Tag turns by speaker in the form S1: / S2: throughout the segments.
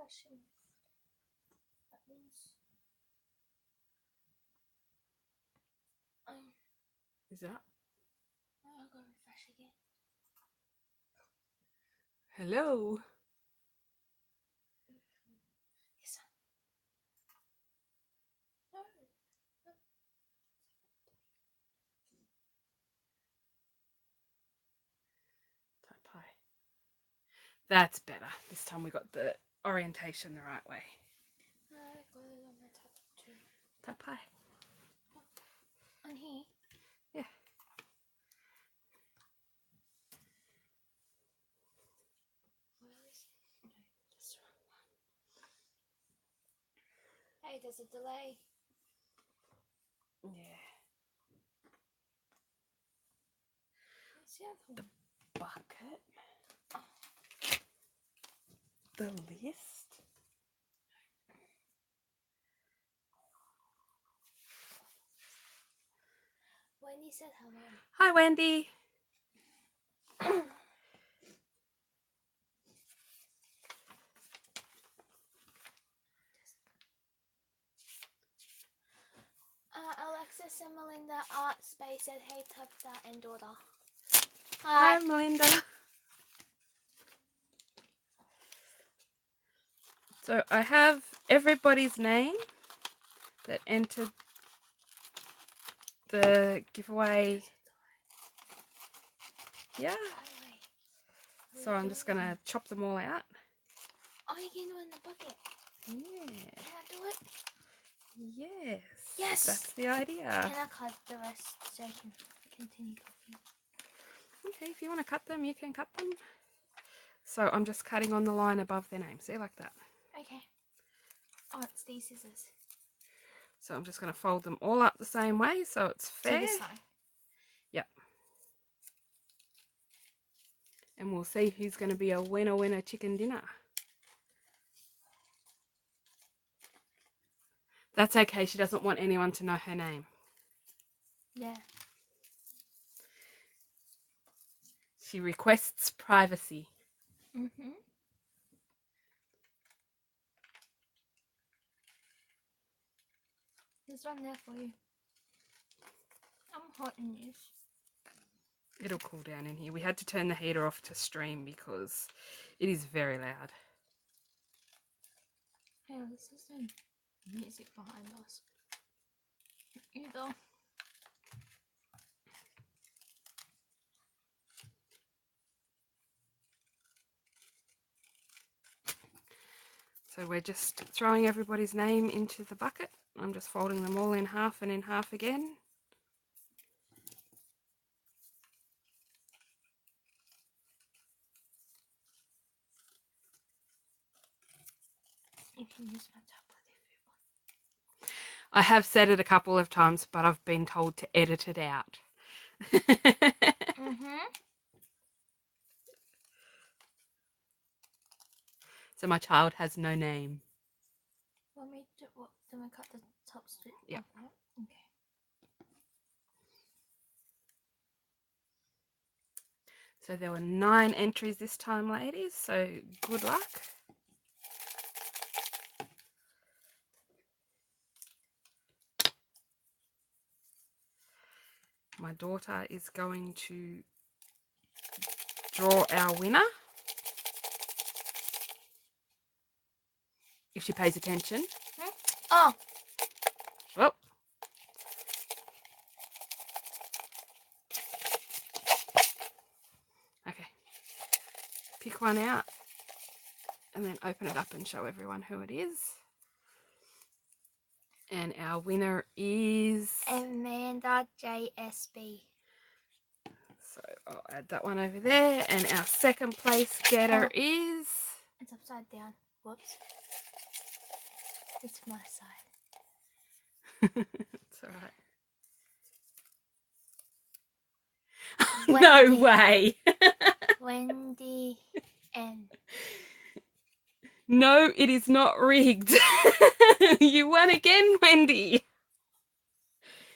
S1: refreshing. That means
S2: Is that?
S1: I'll go refresh again.
S2: Hello.
S1: Yes. No.
S2: Type pi. That's better. This time we got the orientation the right way.
S1: I got it on my tablet too.
S2: Type pi.
S1: On here?
S2: Yeah.
S1: Where is it? No, that's the wrong one. Hey, there's a delay.
S2: Yeah.
S1: Where's the other one?
S2: Bucket. The list.
S1: Wendy said hello.
S2: Hi, Wendy.
S1: Alexis and Melinda Art Space said, hey, Tabitha and daughter.
S2: Hi, Melinda. So I have everybody's name that entered the giveaway. Yeah. So I'm just going to chop them all out.
S1: Oh, you can do it in the bucket.
S2: Yeah.
S1: Can I do it?
S2: Yes.
S1: Yes.
S2: That's the idea.
S1: Can I cut the rest so I can continue cooking?
S2: Okay, if you want to cut them, you can cut them. So I'm just cutting on the line above their name. See, like that.
S1: Okay. Oh, it's these scissors.
S2: So I'm just going to fold them all up the same way so it's fair.
S1: To this side.
S2: Yep. And we'll see who's going to be a winner chicken dinner. That's okay. She doesn't want anyone to know her name.
S1: Yeah.
S2: She requests privacy.
S1: Mm-hmm. There's one there for you. I'm hot in this.
S2: It'll cool down in here. We had to turn the heater off to stream because it is very loud.
S1: Hey, this is some music behind us. Either.
S2: So we're just throwing everybody's name into the bucket. I'm just folding them all in half and in half again.
S1: You can use my tablet if you want.
S2: I have said it a couple of times, but I've been told to edit it out.
S1: Mm-hmm.
S2: So my child has no name.
S1: Want me to what? Then we cut the top strip.
S2: Yeah.
S1: Okay.
S2: So there were 9 entries this time, ladies. So good luck. My daughter is going to draw our winner. If she pays attention.
S1: Oh.
S2: Oh. Okay. Pick one out and then open it up and show everyone who it is. And our winner is
S1: Amanda JSB.
S2: So I'll add that one over there. And our second place getter is...
S1: It's upside down. Whoops. It's my side.
S2: It's alright. No way.
S1: Wendy N.
S2: No, it is not rigged. You won again, Wendy.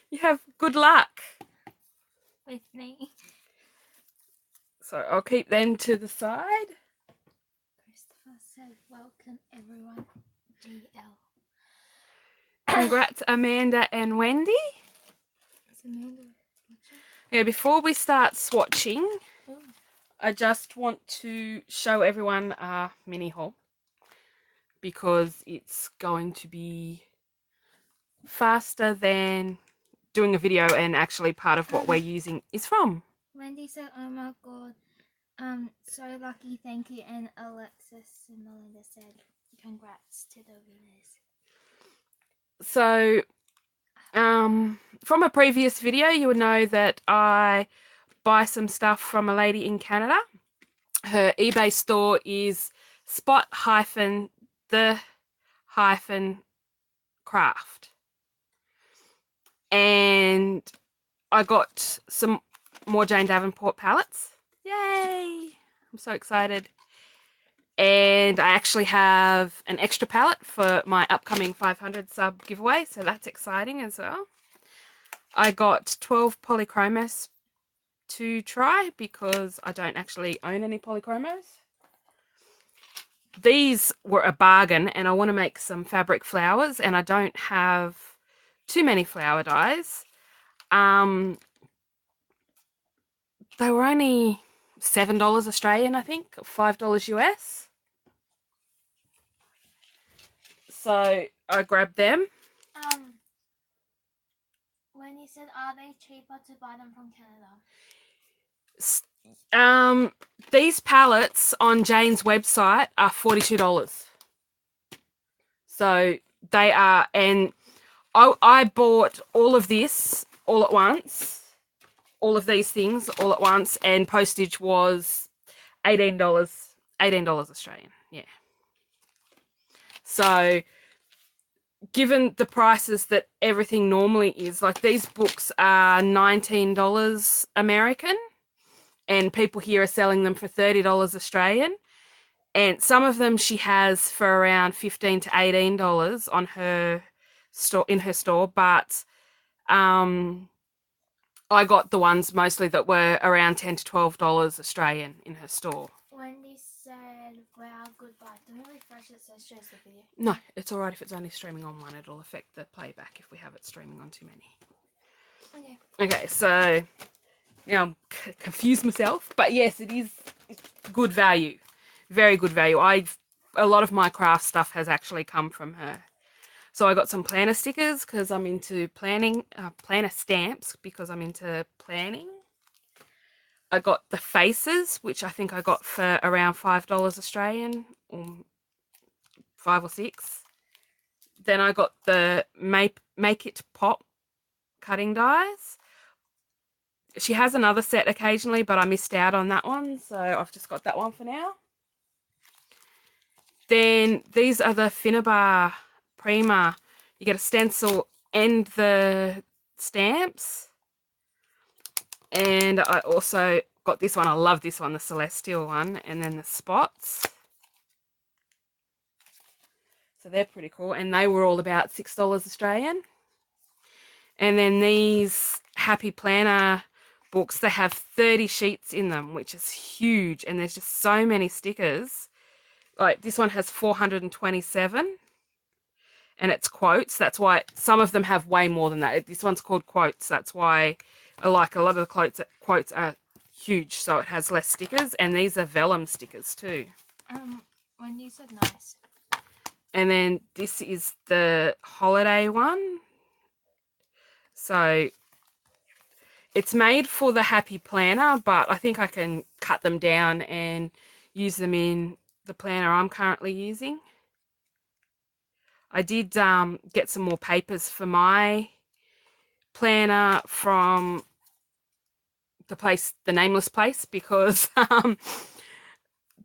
S2: You have good luck.
S1: With me.
S2: So I'll keep them to the side.
S1: Christopher said, welcome everyone.
S2: congrats Amanda and Wendy.
S1: It's Amanda.
S2: Yeah, before we start swatching,
S1: Oh.
S2: I just want to show everyone a mini haul because it's going to be faster than doing a video, and actually part of what we're using is from.
S1: Wendy said, "Oh my god, so lucky, thank you." And Alexis and Melinda said, "Congrats to the winners."
S2: So, from a previous video, you would know that I buy some stuff from a lady in Canada. Her eBay store is spot-the-craft. And I got some more Jane Davenport palettes. Yay! I'm so excited. And I actually have an extra palette for my upcoming 500 sub giveaway, so that's exciting as well. I got 12 polychromos to try because I don't actually own any polychromos. These were a bargain, and I want to make some fabric flowers, and I don't have too many flower dyes. They were only $7 Australian, I think, $5 US. So I grabbed them.
S1: When you said, "Are they cheaper to buy them from Canada?"
S2: These palettes on Jane's website are $42. So they are, and I bought all of this all at once, all of these things all at once, and postage was $18 Australian. Yeah. So given the prices that everything normally is, like these books are $19 American, and people here are selling them for $30 Australian. And some of them she has for around $15 to $18 on her store, in her store, but I got the ones mostly that were around $10 to $12 Australian in her store.
S1: Wendy said, "Wow, goodbye." Don't we refresh it so it shows the video?
S2: No, it's alright if it's only streaming on one. It'll affect the playback if we have it streaming on too many. Okay, so now I'm confused myself, but yes, it is good value. Very good value. A lot of my craft stuff has actually come from her. So I got some planner stickers because I'm into planning, planner stamps because I'm into planning. I got the faces, which I think I got for around $5 Australian, or 5 or 6. Then I got the Make It Pop cutting dies. She has another set occasionally, but I missed out on that one, so I've just got that one for now. Then these are the Finnabar Prima. You get a stencil and the stamps. And I also got this one. I love this one, the Celestial one. And then the spots. So they're pretty cool. And they were all about $6 Australian. And then these Happy Planner books, they have 30 sheets in them, which is huge. And there's just so many stickers. Like this one has 427. And it's quotes. That's why some of them have way more than that. This one's called quotes. That's why I like a lot of the quotes are huge, so it has less stickers. And these are vellum stickers too.
S1: When you said nice.
S2: And then this is the holiday one. So it's made for the Happy Planner, but I think I can cut them down and use them in the planner I'm currently using. I did get some more papers for my planner from the place, the nameless place, because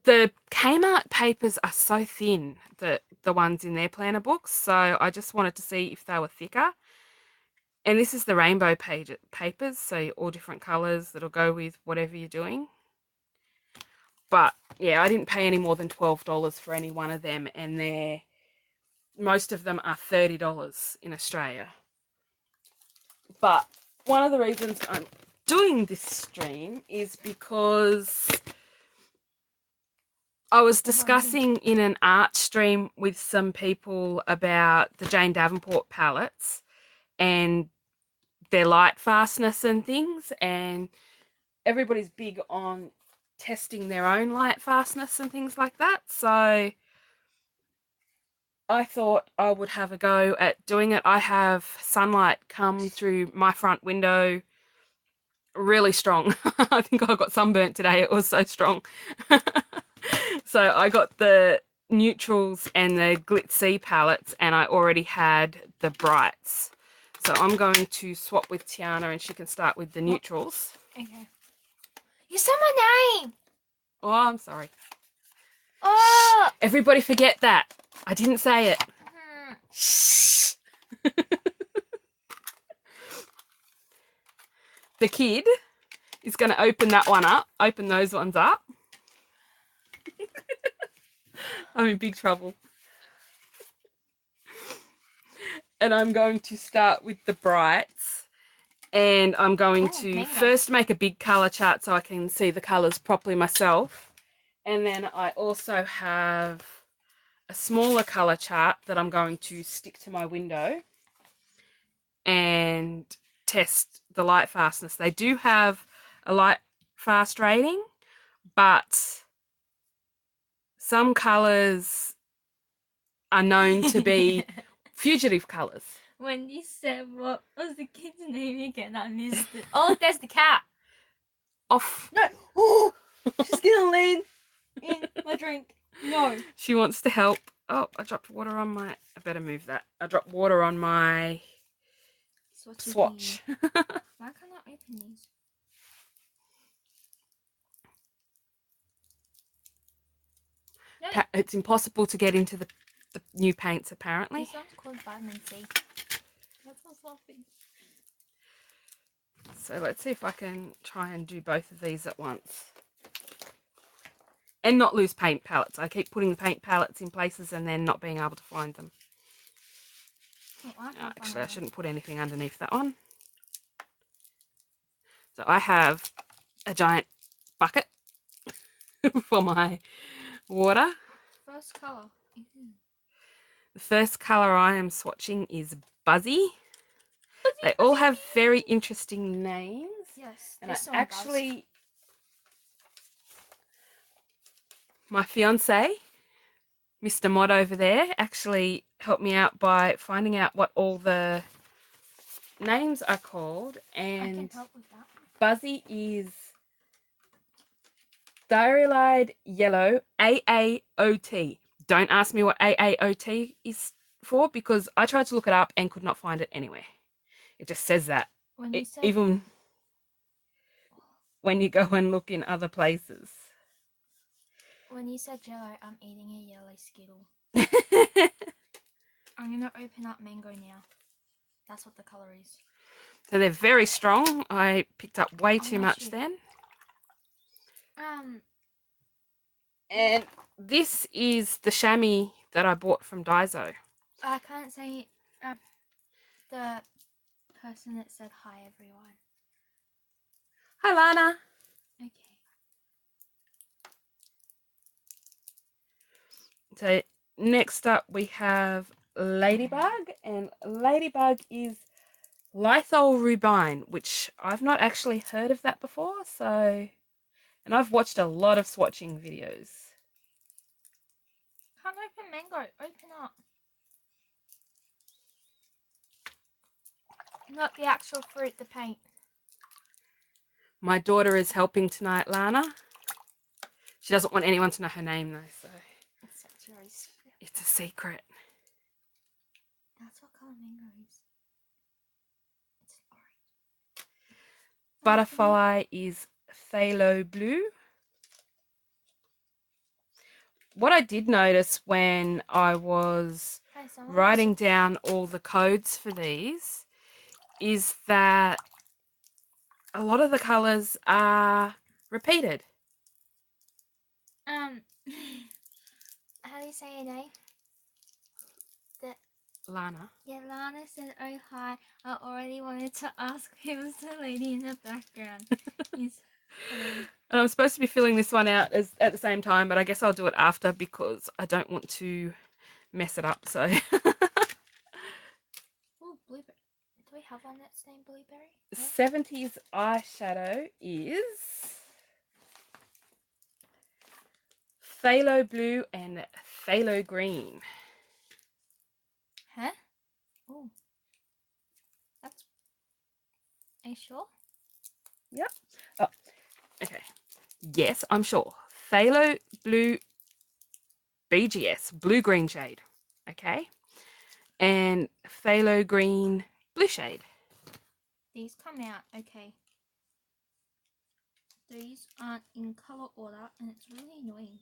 S2: the Kmart papers are so thin, the ones in their planner books. So I just wanted to see if they were thicker. And this is the rainbow papers, so all different colours that'll go with whatever you're doing. But yeah, I didn't pay any more than $12 for any one of them, and most of them are $30 in Australia. But one of the reasons I'm doing this stream is because I was discussing in an art stream with some people about the Jane Davenport palettes and their light fastness and things, and everybody's big on testing their own light fastness and things like that. So I thought I would have a go at doing it. I have sunlight come through my front window really strong. I think I got sunburnt today. It was so strong. So I got the neutrals and the glitzy palettes, and I already had the brights. So I'm going to swap with Tiana, and she can start with the neutrals.
S1: Okay. You said my name!
S2: Oh, I'm sorry.
S1: Oh!
S2: Everybody forget that. I didn't say it. Shh. The kid is going to open that one up, open those ones up. I'm in big trouble. And I'm going to start with the brights. And I'm going to first make a big colour chart so I can see the colours properly myself. And then I also have a smaller colour chart that I'm going to stick to my window and test the light fastness. They do have a light fast rating, but some colours are known to be fugitive colours.
S1: When you said what was the kid's name again, I missed it. Oh, there's the cat.
S2: Off.
S1: No. Oh, she's gonna land in my drink. No.
S2: She wants to help. Oh, I dropped water on my... I better move that. I dropped water on my swatch.
S1: Why can't I open these? No.
S2: It's impossible to get into the new paints, apparently.
S1: This one's called vitamin C. That's what's laughing.
S2: So let's see if I can try and do both of these at once. And not lose paint palettes. I keep putting the paint palettes in places and then not being able to find them. Actually, I shouldn't put anything underneath that one. So I have a giant bucket for my water.
S1: First colour.
S2: The first colour I am swatching is Buzzy. They all have very interesting names.
S1: Yes.
S2: And my fiance, Mr. Mod over there, actually helped me out by finding out what all the names are called. And
S1: I can help with that.
S2: Buzzy is Diarylide Yellow AAOT. Don't ask me what AAOT is for, because I tried to look it up and could not find it anywhere. It just says that. Even when you go and look in other places.
S1: When you said yellow, I'm eating a yellow Skittle. I'm going to open up mango now. That's what the colour is.
S2: So they're very strong. I picked up way too much then. And this is the chamois that I bought from Daiso.
S1: I can't say the person that said hi, everyone.
S2: Hi, Lana.
S1: Okay.
S2: So next up we have Ladybug, and Ladybug is Lithol Rubine, which I've not actually heard of that before. So, and I've watched a lot of swatching videos.
S1: Can't open mango. Open up. Not the actual fruit, the paint.
S2: My daughter is helping tonight, Lana. She doesn't want anyone to know her name though, so it's a secret.
S1: That's what colour mango is. It's orange.
S2: Butterfly is phthalo blue. What I did notice when I was writing down all the codes for these is that a lot of the colours are repeated.
S1: How do you say your name?
S2: Lana.
S1: Yeah, Lana said, oh hi, I already wanted to ask who was the lady in the background. Blue.
S2: And I'm supposed to be filling this one out at the same time, but I guess I'll do it after because I don't want to mess it up. So
S1: Oh, blueberry. Do we have one that's named blueberry?
S2: the
S1: Yeah.
S2: 70s eyeshadow is phthalo blue and phthalo green.
S1: Huh? Oh. That's... Are you sure?
S2: Yep. Oh, okay. Yes, I'm sure. Phthalo blue BGS, blue green shade. Okay. And phthalo green blue shade.
S1: These come out. Okay. These aren't in colour order and it's really annoying.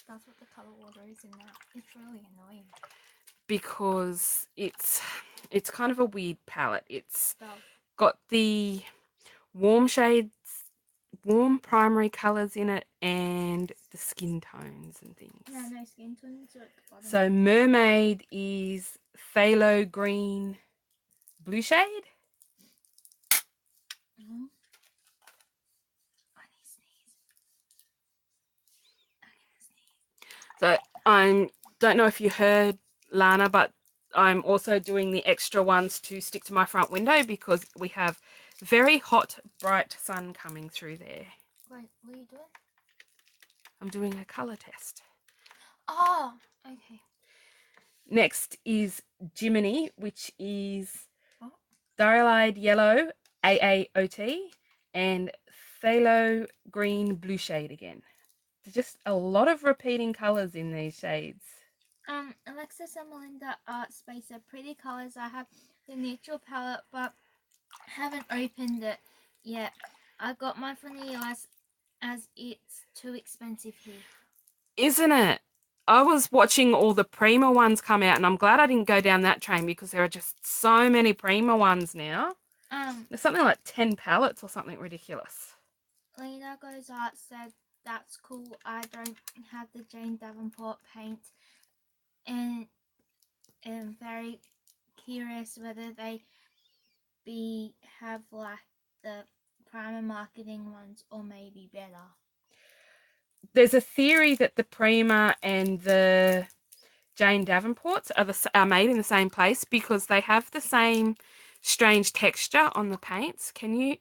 S1: That's what the colour order is in that. It's really annoying.
S2: Because it's kind of a weird palette. It's
S1: So,
S2: got the warm shades, warm primary colours in it, and the skin tones and things.
S1: no skin tones are at the bottom.
S2: So Mermaid is phthalo green blue shade.
S1: I need to sneeze.
S2: So I don't know if you heard, Lana, but I'm also doing the extra ones to stick to my front window because we have very hot, bright sun coming through there.
S1: Wait, what are you doing?
S2: I'm doing a colour test.
S1: Oh, okay.
S2: Next is Jiminy, which is
S1: What?
S2: Dialide Yellow AAOT and Phthalo Green Blue shade again. There's just a lot of repeating colours in these shades.
S1: Alexis and Melinda Art Space are pretty colours. I have the neutral palette, but haven't opened it yet. I got mine from the US as it's too expensive here.
S2: Isn't it? I was watching all the Prima ones come out, and I'm glad I didn't go down that train because there are just so many Prima ones now. There's something like 10 palettes or something ridiculous.
S1: Lena Goes Art said, that's cool. I don't have the Jane Davenport paint and am very curious whether they have like the primer marketing ones or maybe better.
S2: There's a theory that the Prima and the Jane Davenports are made in the same place because they have the same strange texture on the paints.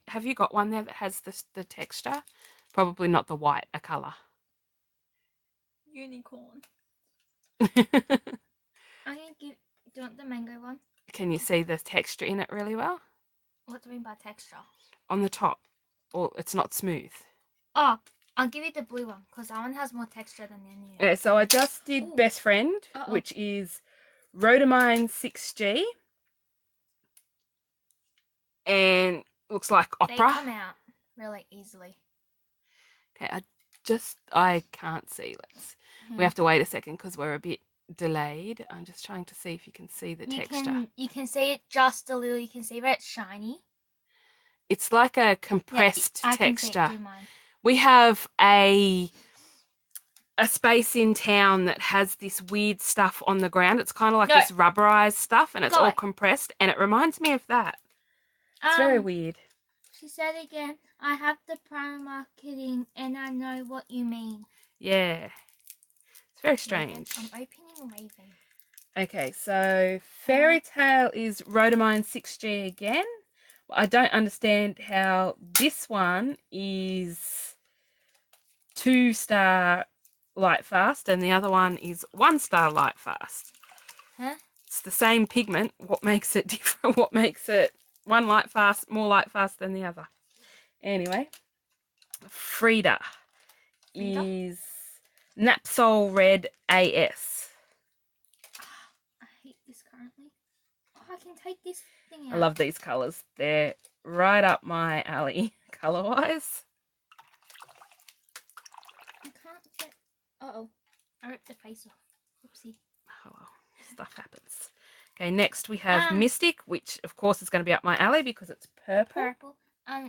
S2: Have you got one there that has the texture? Probably not the white, a colour.
S1: Unicorn. I'm gonna do you want the mango one?
S2: Can you see the texture in it really well?
S1: What do you mean by texture?
S2: On the top. Or it's not smooth.
S1: Oh, I'll give you the blue one because that one has more texture than any.
S2: Yeah, so I just did
S1: Ooh.
S2: Best Friend, which is Rhodamine 6G. And looks like opera.
S1: They come out really easily.
S2: Okay, I can't see. We have to wait a second because we're a bit delayed. I'm just trying to see if you can see the texture.
S1: You can see it just a little. You can see where it's shiny.
S2: It's like a compressed
S1: I
S2: texture.
S1: can see it through mine.
S2: We have a space in town that has this weird stuff on the ground. It's kind of like this rubberized stuff, and it's all compressed, and it reminds me of that. It's very weird.
S1: She said again, I have the primer marketing and I know what you mean.
S2: Yeah. It's very strange.
S1: I'm opening Raven.
S2: Okay, so Fairy Tale is Rhodamine 6G again. I don't understand how this one is 2-star light fast and the other one is 1-star light fast.
S1: Huh?
S2: It's the same pigment. What makes it different? What makes it one light fast, more light fast than the other? Anyway, Frida is Napsol Red AS.
S1: I hate this currently. Oh, I can take this thing out.
S2: I love these colours. They're right up my alley, colour-wise.
S1: I can't get... Uh-oh. I ripped the face off. Oopsie.
S2: Oh, well, stuff happens. Okay, next we have Mystic, which of course is going to be up my alley because it's purple.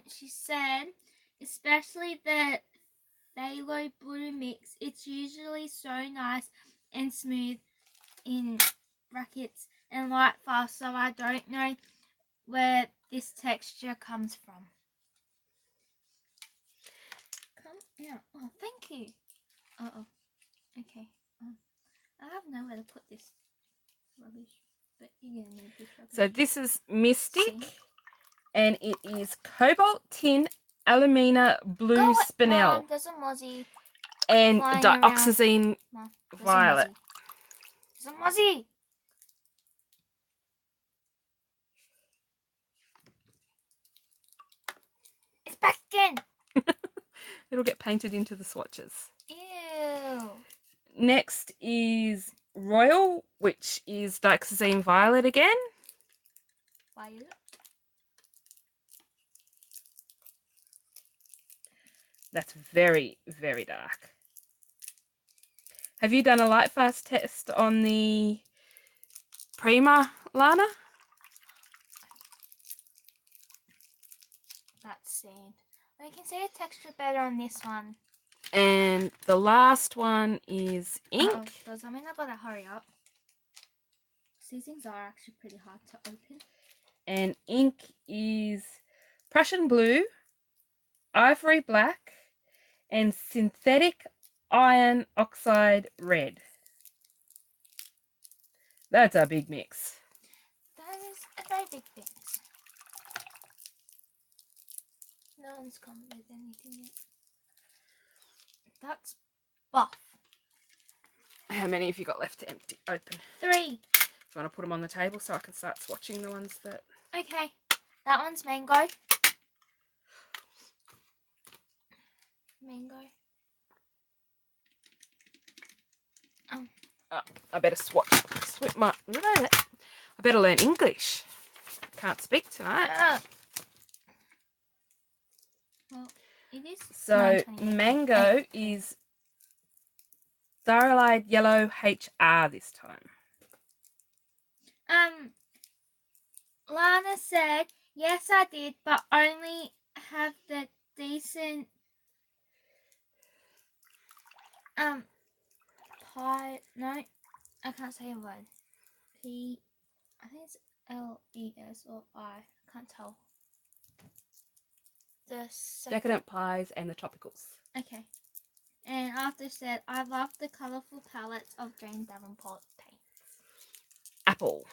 S1: She said, especially the phthalo blue mix, it's usually so nice and smooth in brackets and light fast, so I don't know where this texture comes from. Yeah. Oh, thank you. Oh. Okay. I have nowhere to put this rubbish, but you're gonna need this rubbish.
S2: So this is Mystic,
S1: See?
S2: and it is Cobalt Tin Alumina Blue Spinel
S1: Mom, there's a mozzie
S2: and
S1: flying around.
S2: Dioxazine
S1: Mom, there's
S2: Violet.
S1: There's a mozzie. It's back again.
S2: It'll get painted into the swatches.
S1: Ew.
S2: Next is Royal, which is Dioxazine Violet again.
S1: Violet.
S2: That's very, very dark. Have you done a light fast test on the Prima, Lana?
S1: That's sand. Well, you can see the texture better on this one.
S2: And the last one is Ink.
S1: Oh, does that mean I gotta hurry up? These things are actually pretty hard to open.
S2: And Ink is Prussian Blue, Ivory Black, and Synthetic Iron Oxide Red. That's a big mix.
S1: That is a very big mix. No one's come with anything yet. That's buff.
S2: How many have you got left to empty open?
S1: 3.
S2: Do you want to put them on the table so I can start swatching the ones that...
S1: Okay. That one's mango. Mango.
S2: Oh, I better swatch. I better learn English. Can't speak tonight.
S1: Well, it is.
S2: So mango is Starlight Yellow HR this time.
S1: Lana said, yes, I did, but only have the decent pie. No, I can't say a word. I think it's LES or I can't tell.
S2: Decadent Pies and the Tropicals.
S1: Okay. And after said, I love the colourful palettes of Jane Davenport paints.
S2: Apple.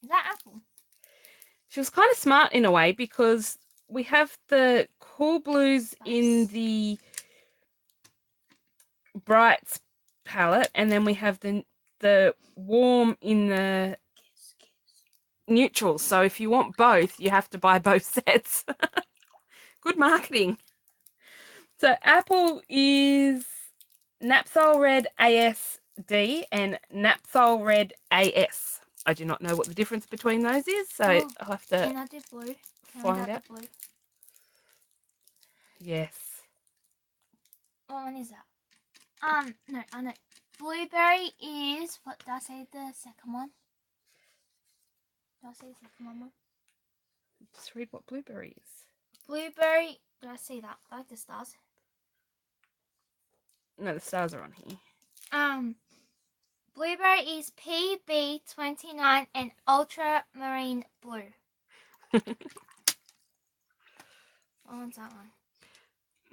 S1: Is that apple?
S2: She was kind of smart in a way because we have the cool blues in the brights palette, and then we have the warm in the neutrals. So if you want both, you have to buy both sets. Good marketing. So Apple is Napsol Red ASD and Napsol Red AS. I do not know what the difference between those is, so I'll have to
S1: can I do blue?
S2: find out.
S1: Blue?
S2: Yes.
S1: What one is that? No, I know. Blueberry is, what did I say the second one? Did I say the second one?
S2: Just read what blueberry is.
S1: Blueberry, did I see that? I like the stars.
S2: No, the stars are on here.
S1: Blueberry is PB29 and ultramarine blue. What one's that one?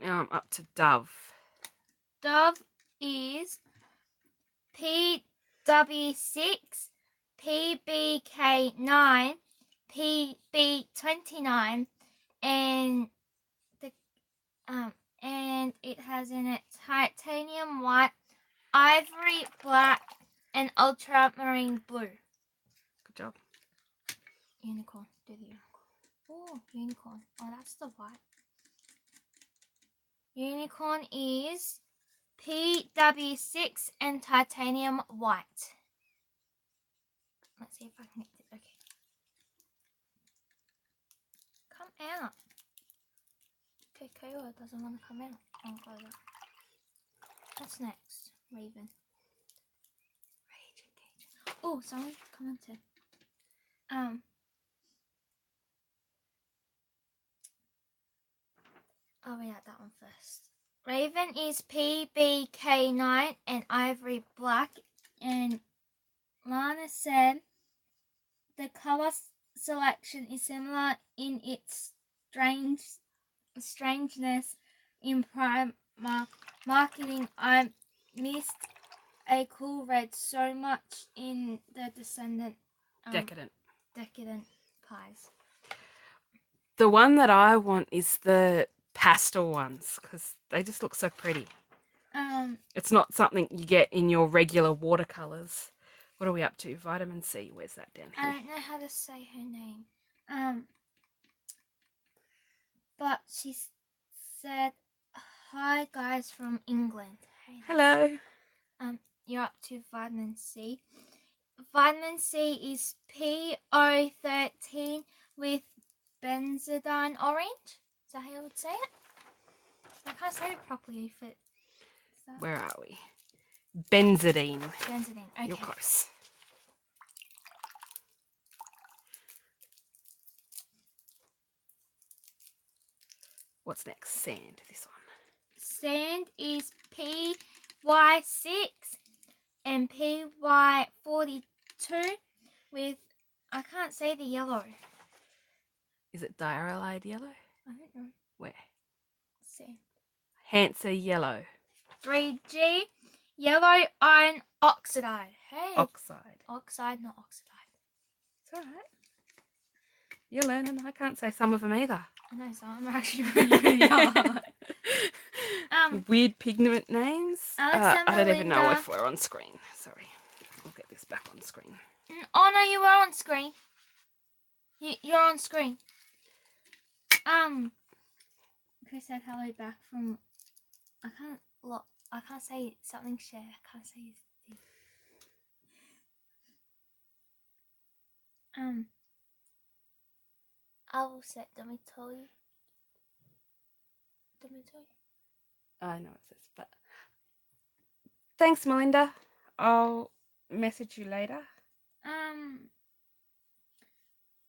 S2: Now I'm up to Dove.
S1: Dove is PW6, PBK9, PB29, and and it has in it titanium white, ivory black, and ultramarine blue.
S2: Good job.
S1: Unicorn. Do the unicorn. Oh, unicorn. Oh, that's the white. Unicorn is PW6 and titanium white. Let's see if I can get it. Okay. Come out. Okay, Kayla doesn't want to come out. I'll go there. What's next? Raven. Rage Engage. Oh, someone commented. I'll read out that one first. Raven is PBK9 and ivory black, and Lana said the colour selection is similar in its strangeness in marketing, I missed a cool red so much in the
S2: Decadent.
S1: decadent pies.
S2: The one that I want is the pastel ones because they just look so pretty. It's not something you get in your regular watercolors. What are we up to? Vitamin C. Where's that down
S1: I
S2: here?
S1: don't know how to say her name. But she said, "Hi guys from England." Hey.
S2: Hello.
S1: You're up to vitamin C. Vitamin C is PO13 with benzidine orange. Is that how you would say it? I can't say it properly if it.
S2: Where are we? Benzidine.
S1: Benzidine. Okay.
S2: You're close. What's next? Sand. This one.
S1: Sand is PY6 and PY42 with, I can't say the yellow.
S2: Is it diarylide yellow?
S1: I don't know.
S2: Where?
S1: See.
S2: Hansa yellow.
S1: 3G yellow iron oxide. Hey.
S2: Oxide.
S1: Oxide, not oxide.
S2: It's all right. You're learning. I can't say some of them either.
S1: I know some are actually really hard.
S2: Weird pigment names. I don't even know if we're on screen. Sorry. I'll get this back on screen.
S1: Oh no, you are on screen. You're on screen. Chris said hello back from. I can't say something. Share. I can't say his thing. I will set. Let me tell you.
S2: I know it says, but thanks, Melinda. I'll message you later.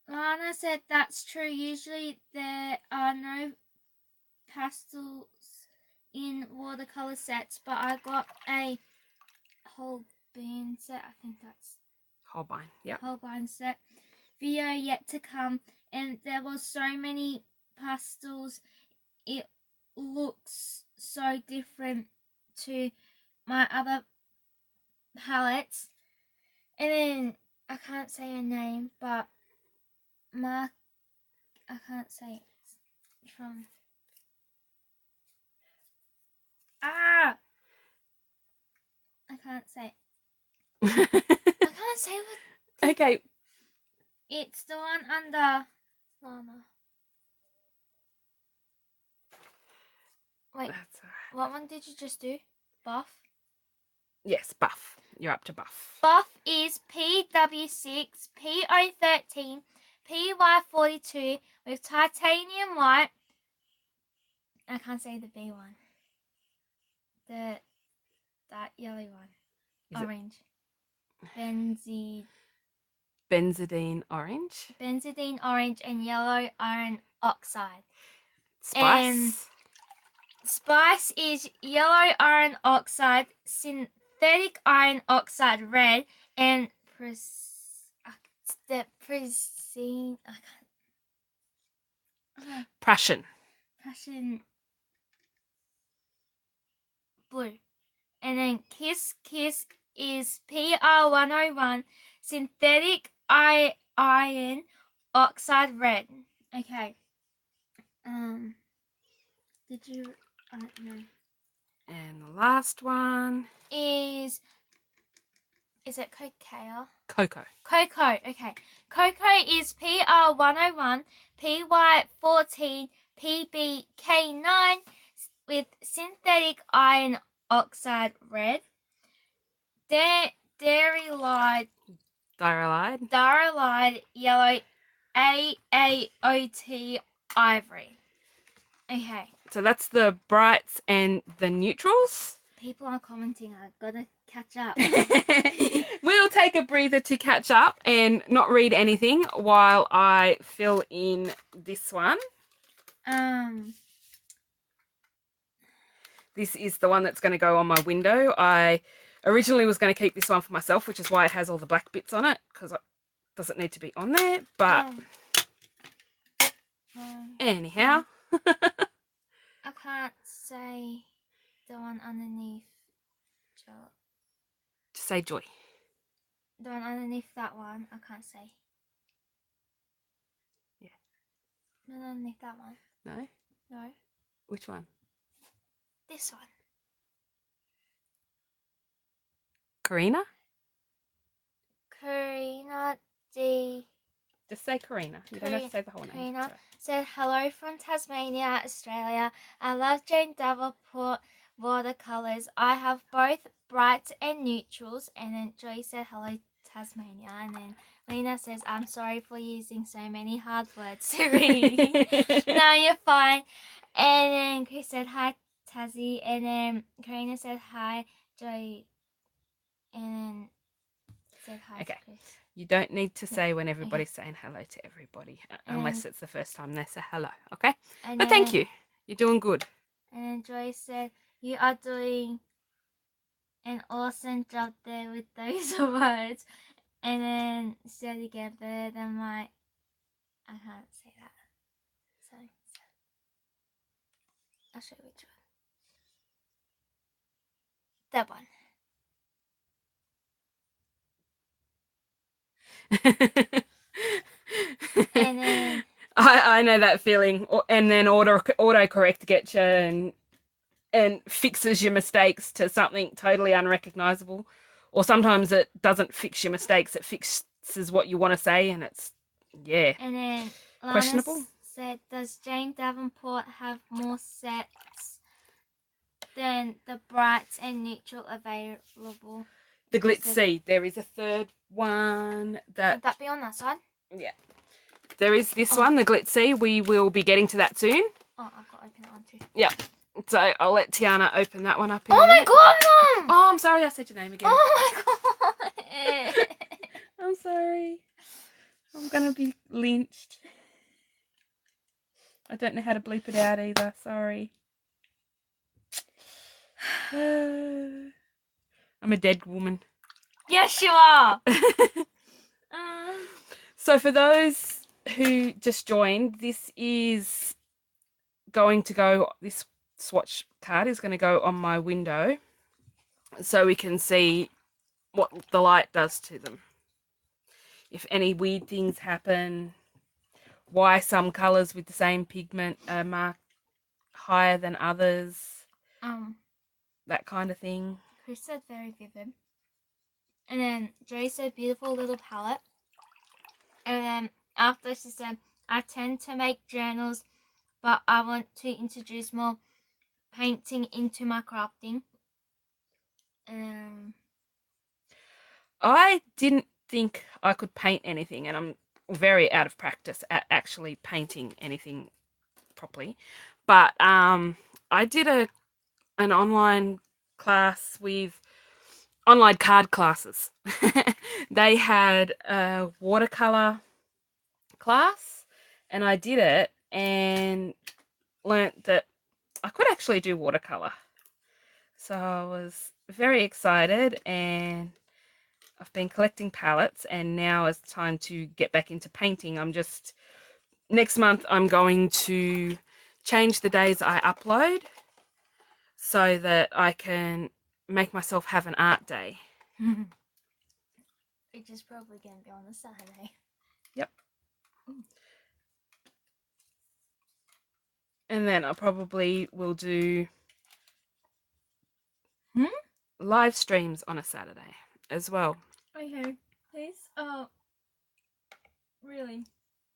S1: Lana said that's true. Usually there are no pastels in watercolor sets, but I got a whole bean set. I think that's
S2: Holbein. Yep.
S1: Holbein set. Video yet to come, and there was so many pastels. It looks so different to my other palettes. And then I can't say her name, but I can't say it from. I can't say it. I can't say what.
S2: Okay.
S1: It's the one under Lana. Wait,
S2: That's all right.
S1: what one did you just do? Buff?
S2: Yes, buff. You're up to buff.
S1: Buff is PW6, PO13, PY42 with titanium white. I can't say the B one. That yellow one. Orange.
S2: Benzidine orange.
S1: Benzidine orange and yellow iron oxide.
S2: Spice.
S1: And spice is yellow iron oxide, synthetic iron oxide red, and
S2: Prussian
S1: blue. And then Kiss is PR101, synthetic iron oxide red. Okay. Did you? I don't know.
S2: And the last one
S1: Is it cocoa?
S2: Cocoa.
S1: Okay. Cocoa is PR101, PY14, PBK9 with synthetic iron oxide red. Diarylide yellow, AAOT ivory. Okay.
S2: So that's the brights and the neutrals.
S1: People are commenting. I've got to catch up.
S2: We'll take a breather to catch up and not read anything while I fill in this one. This is the one that's going to go on my window. I originally was going to keep this one for myself, which is why it has all the black bits on it, because it doesn't need to be on there. But anyhow.
S1: I can't say. the one underneath.
S2: Just say Joy.
S1: The one underneath that one, I can't say.
S2: Yeah.
S1: The one underneath that one.
S2: No?
S1: No.
S2: Which one?
S1: This one.
S2: Karina?
S1: Karina D.
S2: Just say Karina. You don't have to say the whole name.
S1: Karina
S2: Sorry.
S1: said, hello from Tasmania, Australia. I love Jane Davenport watercolours. I have both brights and neutrals. And then Joy said, hello, Tasmania. And then Lena says, I'm sorry for using so many hard words to read. No, you're fine. And then Chris said, hi, Tassie. And then Karina said, hi, Joy. And then said hi
S2: Okay.
S1: to Chris.
S2: You don't need to say when everybody's saying hello to everybody, unless it's the first time they say hello, okay? But thank you. You're doing good.
S1: And then Joy said, you are doing an awesome job there with those words. And then said again, better than my... I can't say that. So I'll show you which one. That one. And then
S2: I know that feeling. And then autocorrect gets you and fixes your mistakes to something totally unrecognizable. Or sometimes it doesn't fix your mistakes, it fixes what you want to say, and it's, yeah,
S1: and then Lana
S2: questionable.
S1: Said, does Jane Davenport have more sets than the brights and neutral available?
S2: The Glitz C. There is a third one that...
S1: Would that be on that side?
S2: Yeah. There is this one, the Glitz C. We will be getting to that soon.
S1: Oh, I've got to open that one too.
S2: Yeah. So I'll let Tiana open that one up.
S1: Oh my god, Mum!
S2: Oh, I'm sorry I said your name again.
S1: Oh my god!
S2: I'm sorry. I'm going to be lynched. I don't know how to bleep it out either. Sorry. I'm a dead woman.
S1: Yes, you are!
S2: So for those who just joined, this is going to go, this swatch card is going to go on my window so we can see what the light does to them. If any weird things happen, why some colours with the same pigment are marked higher than others, that kind of thing.
S1: Chris said very vivid. And then Joy said beautiful little palette. And then after she said, I tend to make journals, but I want to introduce more painting into my crafting.
S2: I didn't think I could paint anything, and I'm very out of practice at actually painting anything properly. But I did an online class with online card classes. They had a watercolor class, and I did it and learnt that I could actually do watercolor. So I was very excited, and I've been collecting palettes, and now it's time to get back into painting. Next month I'm going to change the days I upload so that I can make myself have an art day.
S1: Which is probably going to be on a Saturday.
S2: Yep. And then I probably will do live streams on a Saturday as well.
S1: Okay, please. Oh, really,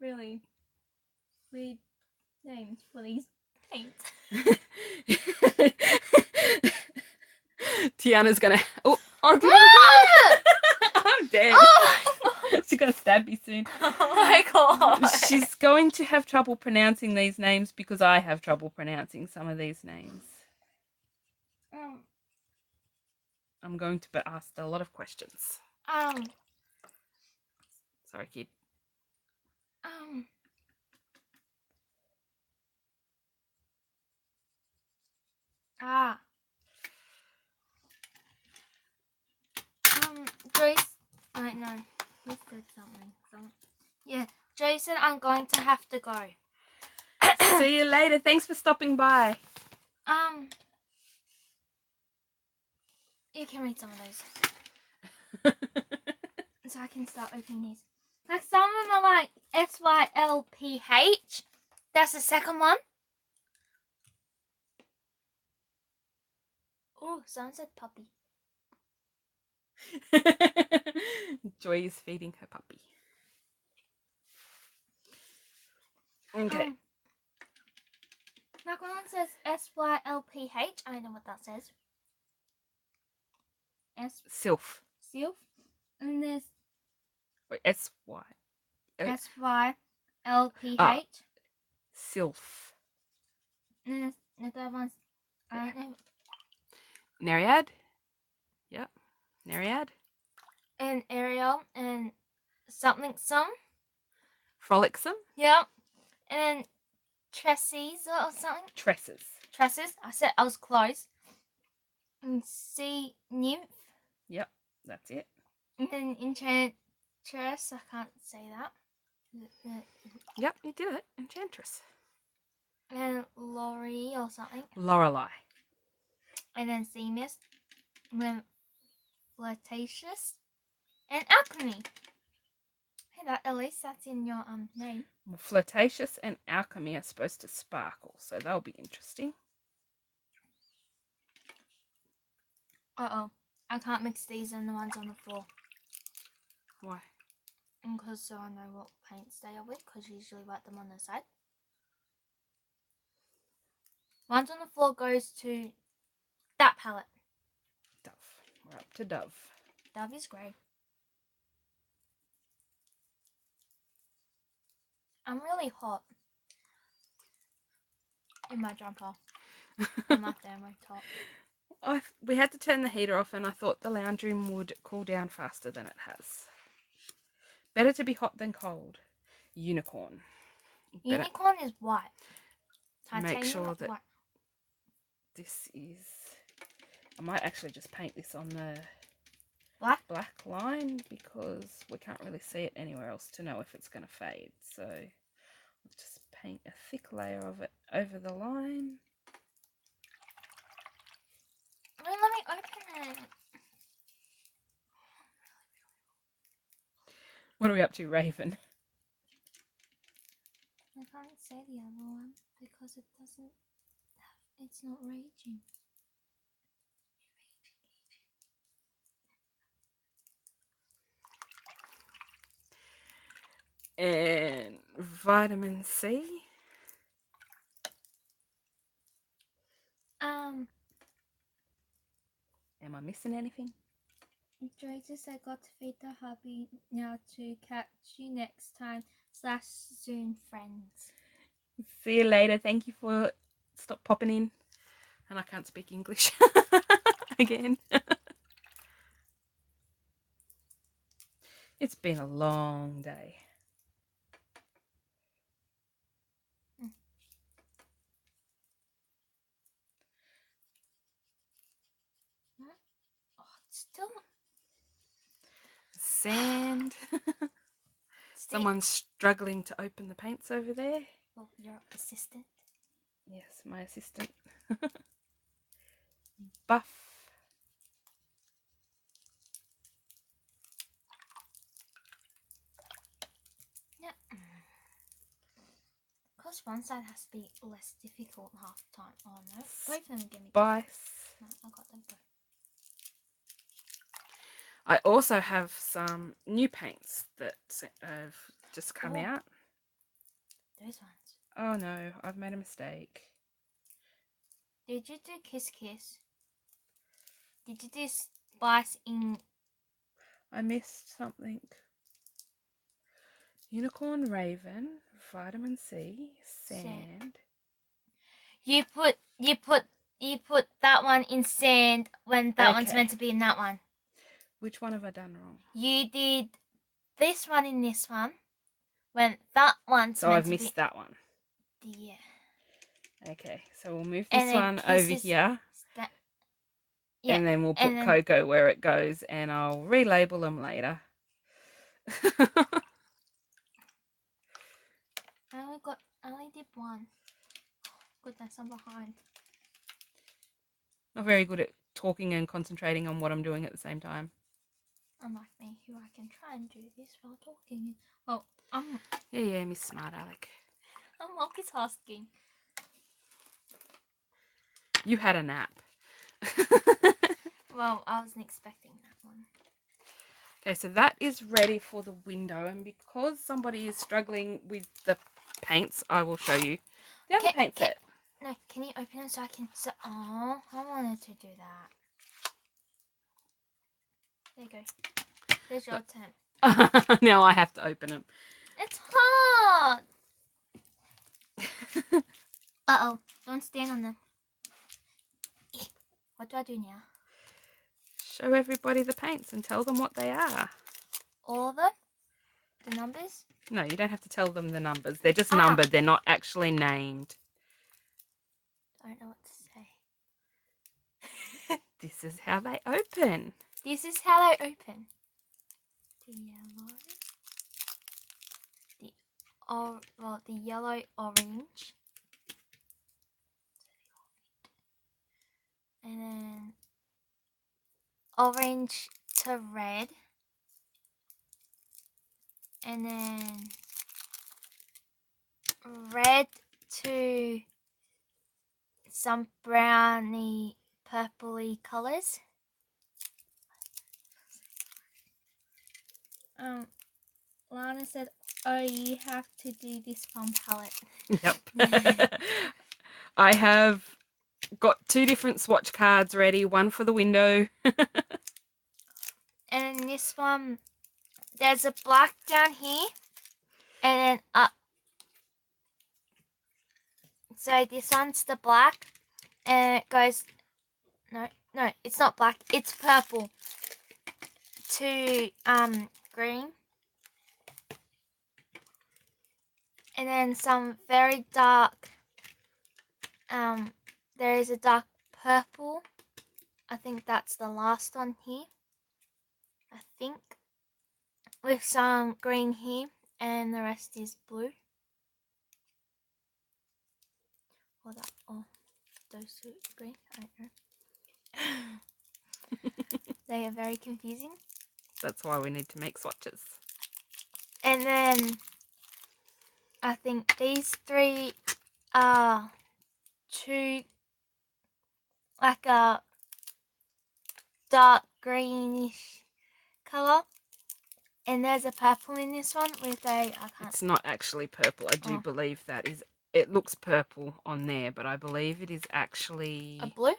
S1: really weird names for these paints.
S2: Tiana's gonna. Oh, I'm dead.
S1: Oh!
S2: She's gonna stab me soon.
S1: Oh my god.
S2: She's going to have trouble pronouncing these names because I have trouble pronouncing some of these names. I'm going to be asked a lot of questions. Sorry, kid.
S1: Joyce. Wait, no. He said something. Yeah, Joyce said I'm going to have to go.
S2: See you later. Thanks for stopping by.
S1: You can read some of those. So I can start opening these. Like some of them are like SYLPH. That's the second one. Oh, someone said puppy.
S2: Joy is feeding her puppy. Okay.
S1: Like one says SYLPH. I know what that says.
S2: Sylph.
S1: Sylph. And there's
S2: Wait, S-Y.
S1: SYLPH.
S2: Sylph.
S1: And there's the other one's, I don't know.
S2: Nereid. Yep. Nereid.
S1: And Ariel and something some.
S2: Frolicsome.
S1: Yep. And then Tresses or something.
S2: Tresses.
S1: Tresses. I said I was close. And Sea Nymph.
S2: Yep, that's it.
S1: And then Enchantress. I can't say that.
S2: Yep, you did it. Enchantress.
S1: And Laurie or something.
S2: Lorelei.
S1: And then Sea Mist. And then Flirtatious. And Alchemy. Hey, that at least that's in your name.
S2: Well, Flirtatious and Alchemy are supposed to sparkle, so that'll be interesting.
S1: Uh-oh. I can't mix these and the ones on the floor.
S2: Why?
S1: Because so I know what paints they are with, because you usually write them on the side. Ones on the floor goes to that palette.
S2: Dove. We're up to Dove.
S1: Dove is grey. I'm really hot in my jumper and my thermo top.
S2: We had to turn the heater off, and I thought the lounge room would cool down faster than it has. Better to be hot than cold. Unicorn.
S1: Unicorn is white.
S2: Make sure that
S1: white.
S2: this is... I might actually just paint this on the
S1: black
S2: line, because we can't really see it anywhere else to know if it's going to fade. So I'll just paint a thick layer of it over the line.
S1: Wait, let me open it.
S2: What are we up to, Raven?
S1: I can't say the other one because it's not raging.
S2: And vitamin C. Am I missing anything?
S1: Joy just said got to feed the hubby now to catch you next time / soon friends.
S2: See you later. Thank you for stop popping in. And I can't speak English again. It's been a long day.
S1: Oh, it's still
S2: Sand. Someone's struggling to open the paints over there.
S1: Well, your assistant.
S2: Yes, my assistant. Buff.
S1: Yeah. Because one side has to be less difficult half the time. Oh no, both of them give me.
S2: Spice.
S1: No, I got them both.
S2: I also have some new paints that have just come out.
S1: Those ones.
S2: Oh no, I've made a mistake.
S1: Did you do Kiss Kiss? Did you do Spice in...
S2: I missed something. Unicorn Raven, vitamin C, sand.
S1: You put that one in sand when that one's meant to be in that one.
S2: Which one have I done wrong?
S1: You did this one in this one when that one's
S2: so
S1: meant
S2: I've
S1: to
S2: missed
S1: be...
S2: that one.
S1: Yeah.
S2: Okay, so we'll move this one over here.
S1: Yeah.
S2: And then we'll put Coco where it goes, and I'll relabel them later.
S1: I only did one. Goodness, I'm behind.
S2: Not very good at talking and concentrating on what I'm doing at the same time.
S1: Unlike me, who I can try and do this while talking. Well,
S2: Yeah, Miss Smart Alec.
S1: I'm multitasking.
S2: You had a nap.
S1: Well, I wasn't expecting that one.
S2: Okay, so that is ready for the window, and because somebody is struggling with the paints, I will show you the other paint set.
S1: No, can you open it so I can... Oh, I wanted to do that. There you go. There's your turn.
S2: Now I have to open them.
S1: It's hard! Uh-oh. Don't stand on them. What do I do now?
S2: Show everybody the paints and tell them what they are.
S1: All of them? The numbers?
S2: No, you don't have to tell them the numbers. They're just numbered. They're not actually named.
S1: I don't know what to say.
S2: This is how they open.
S1: This is how they open. The yellow. The yellow orange. And then orange to red. And then red to some browny purpley colours. Lana said, oh, you have to do this one palette.
S2: Yep. I have got 2 different swatch cards ready, one for the window.
S1: And in this one, there's a black down here, and then up. So this one's the black, and it goes, no, it's not black, it's purple to green. And then some very dark, there is a dark purple. I think that's the last one here. I think. With some green here, and the rest is blue. Or that, or those two green, I don't know. They are very confusing.
S2: That's why we need to make swatches.
S1: And then I think these 3 are 2, like a dark greenish colour. And there's a purple in this one with a...
S2: It's not actually purple. I do believe that is... It looks purple on there, but I believe it is actually...
S1: A blue?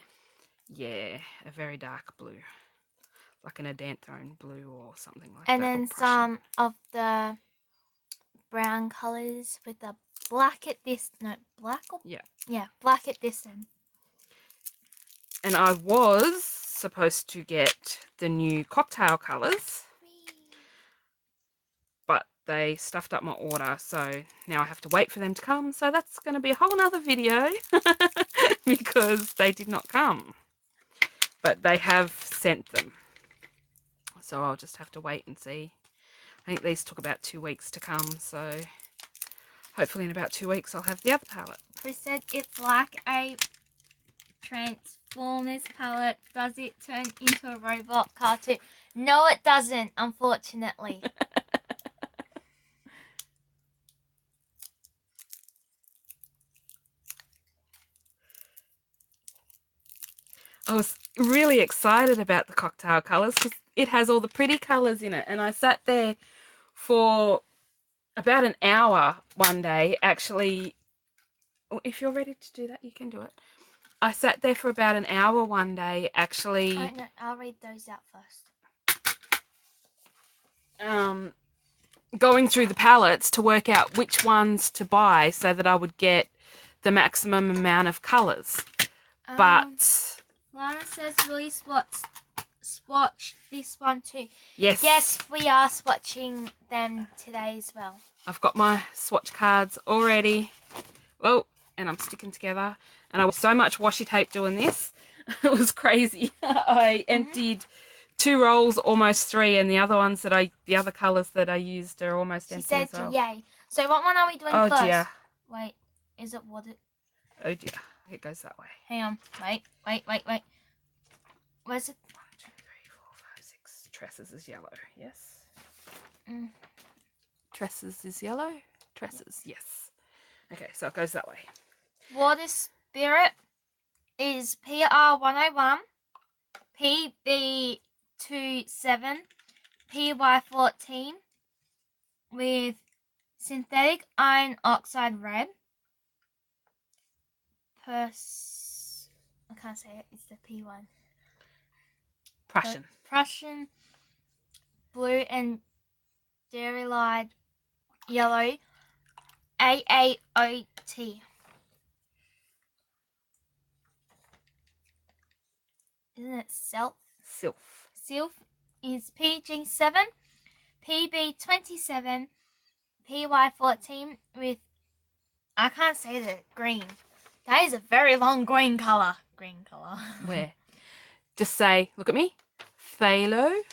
S2: Yeah, a very dark blue. Like an adanthone blue or something like that.
S1: And then some of the brown colours with the black at this... No, black or...
S2: Yeah.
S1: Yeah, black at this end.
S2: And I was supposed to get the new cocktail colours. But they stuffed up my order, so now I have to wait for them to come. So that's going to be a whole nother video because they did not come. But they have sent them. So I'll just have to wait and see. I think these took about 2 weeks to come, so hopefully in about 2 weeks I'll have the other palette.
S1: Chris said it's like a Transformers palette. Does it turn into a robot cartoon? No, it doesn't, unfortunately.
S2: I was really excited about the cocktail colours because it has all the pretty colours in it. And I sat there for about an hour one day, actually. If you're ready to do that, you can do it. I sat there for about an hour one day, actually.
S1: No, I'll read those out first.
S2: Going through the palettes to work out which ones to buy so that I would get the maximum amount of colours. But...
S1: Lana says, will you swatch this one too?
S2: Yes.
S1: Yes, we are swatching them today as well.
S2: I've got my swatch cards already. Well, and I'm sticking together. And I was so much washi tape doing this. It was crazy. I emptied 2 rolls, almost 3, and the other ones that the other colours that I used are almost empty as well.
S1: Yay. So what one are we doing first?
S2: Oh dear.
S1: Wait, is it what it...
S2: Oh dear. It goes that way.
S1: Hang on. Wait. Was it?
S2: 1, 2, 3, 4, 5, 6. Tresses is yellow. Yes.
S1: Mm.
S2: Tresses is yellow. Tresses. Yes. Okay, so it goes that way.
S1: Water Spirit is PR101, PB27, PY14 with synthetic iron oxide red. I can't say it. It's the P1.
S2: Prussian.
S1: Prussian blue and dairy light yellow. AAOT. Isn't it Self?
S2: Sylph.
S1: Sylph is PG7, PB27, PY14 with, I can't say the green. That is a very long green colour. Green colour.
S2: Where? Just say, look at me. Phthalo.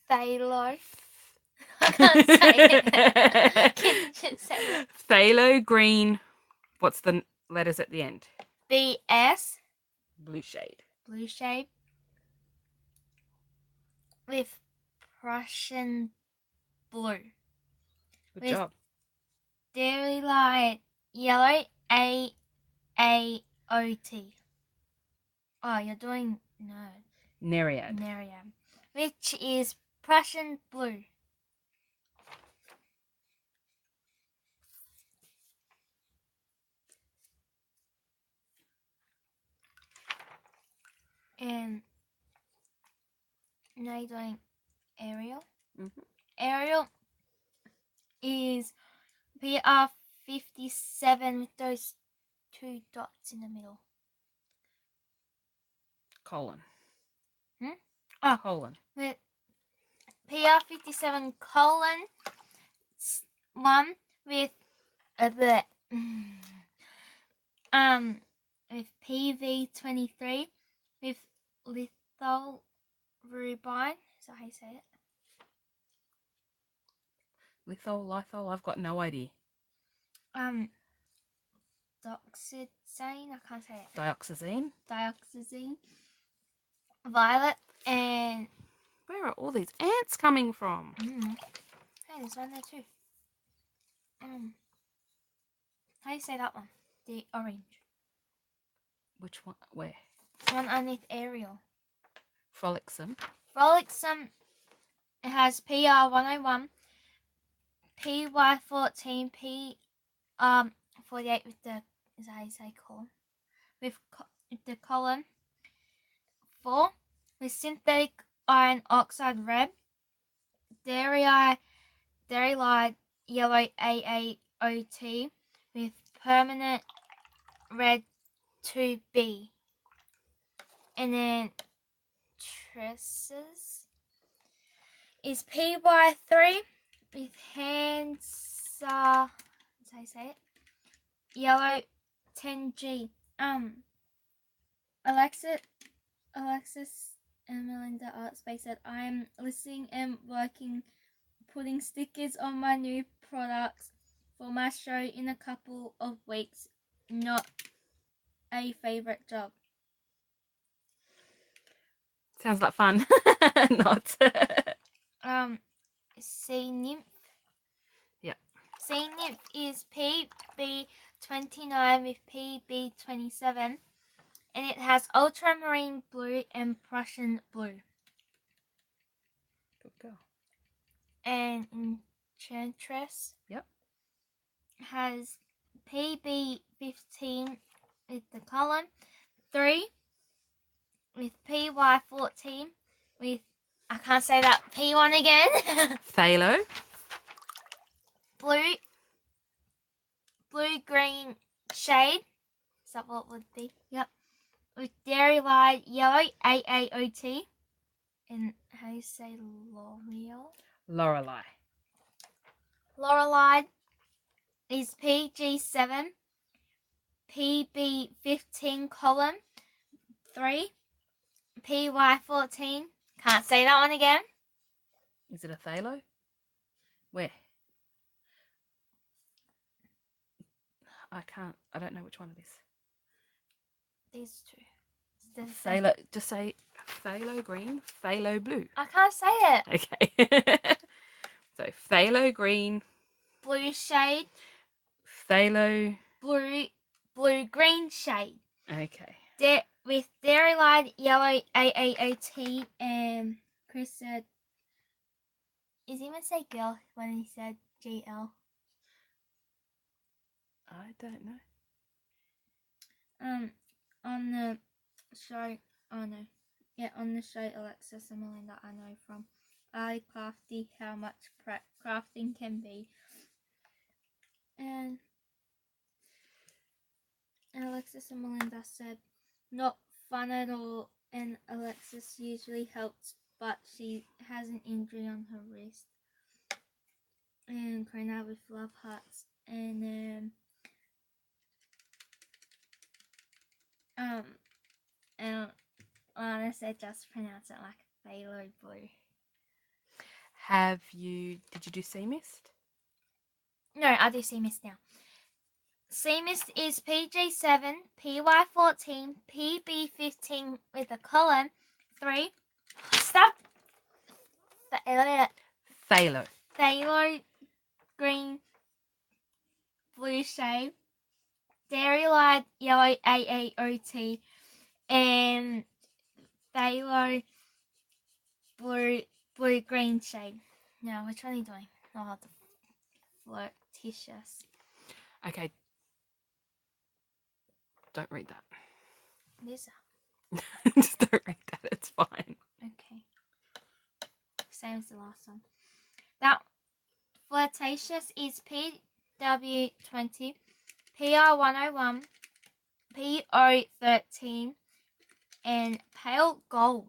S1: Phthalo. I can't say it. Can you just say it?
S2: Phthalo green. What's the letters at the end?
S1: BS.
S2: Blue shade.
S1: Blue shade. With Prussian blue.
S2: Good
S1: With
S2: job.
S1: dairy light yellow. AAOT. Oh, you're doing
S2: Nereid.
S1: Nereid, which is Prussian blue. And now you're doing Ariel.
S2: Mm-hmm.
S1: Ariel is PR57 with those 2 dots in the middle.
S2: Colon.
S1: Oh,
S2: colon.
S1: With PR57 colon 1 with the with PV23 with lithyl rubine. Is that how you say it?
S2: Lithol. I've got no idea.
S1: Doxyzine. I can't say it.
S2: Dioxazine.
S1: Dioxazine. Violet and
S2: Where are all these ants coming from?
S1: hey, there's one there too. How do you say that one? The orange.
S2: Which one? Where?
S1: One underneath Ariel.
S2: Frolicsome.
S1: Frolicsome. It has PR101, PY14, P48 with the, is that how you say colon? With the colon 4 with synthetic iron oxide red, dairy light yellow AAOT with permanent red 2B. And then tresses is PY3 with hands, how do I say it? Yellow 10G. Alexis and Melinda Art Space said, I am listening and working, putting stickers on my new products for my show in a couple of weeks. Not a favourite job.
S2: Sounds like fun. Not.
S1: Sea Nymph.
S2: Yep.
S1: Sea Nymph is PB29 with PB27, and it has ultramarine blue and Prussian blue.
S2: Good girl.
S1: And Enchantress.
S2: Yep.
S1: Has PB15 with the column, 3 with PY14 with, I can't say that P1 again.
S2: Phthalo.
S1: Blue green shade. Is that what it would be? Yep. With dairy light yellow AAOT. And how do you say L'Oreal? Lorelei is PG7, PB15 column 3, PY14. Can't say that one again.
S2: Is it a phthalo? Where? I don't know which one it is.
S1: These two.
S2: Phthalo, just say phthalo green, phthalo blue.
S1: I can't say it.
S2: Okay. So phthalo green,
S1: Blue shade,
S2: phthalo.
S1: blue green shade.
S2: Okay.
S1: With dairy line yellow AAOT, and Chris said, is he gonna say girl when he said GL?
S2: I don't know.
S1: On the show, oh no, yeah, on the show, Alexis and Melinda, I know from I Crafty how much crafting can be, and Alexis and Melinda said, not fun at all, and Alexis usually helps, but she has an injury on her wrist. And Karina with love hearts, and and Lana said just pronounce it like phthalo blue.
S2: Did you do sea mist?
S1: No, I do sea mist now. Sea mist is PG7, PY14, PB15 with a column 3. Stop!
S2: Phthalo.
S1: Phthalo green blue shade, dairy light yellow AAOT, and phthalo blue green shade. Now, which one are you doing? Oh, the flirtatious.
S2: Okay. Don't read that.
S1: Lisa.
S2: Just don't read that. It's fine.
S1: Okay. Same as the last one. That flirtatious is PW20, PR101, PO13, and pale gold.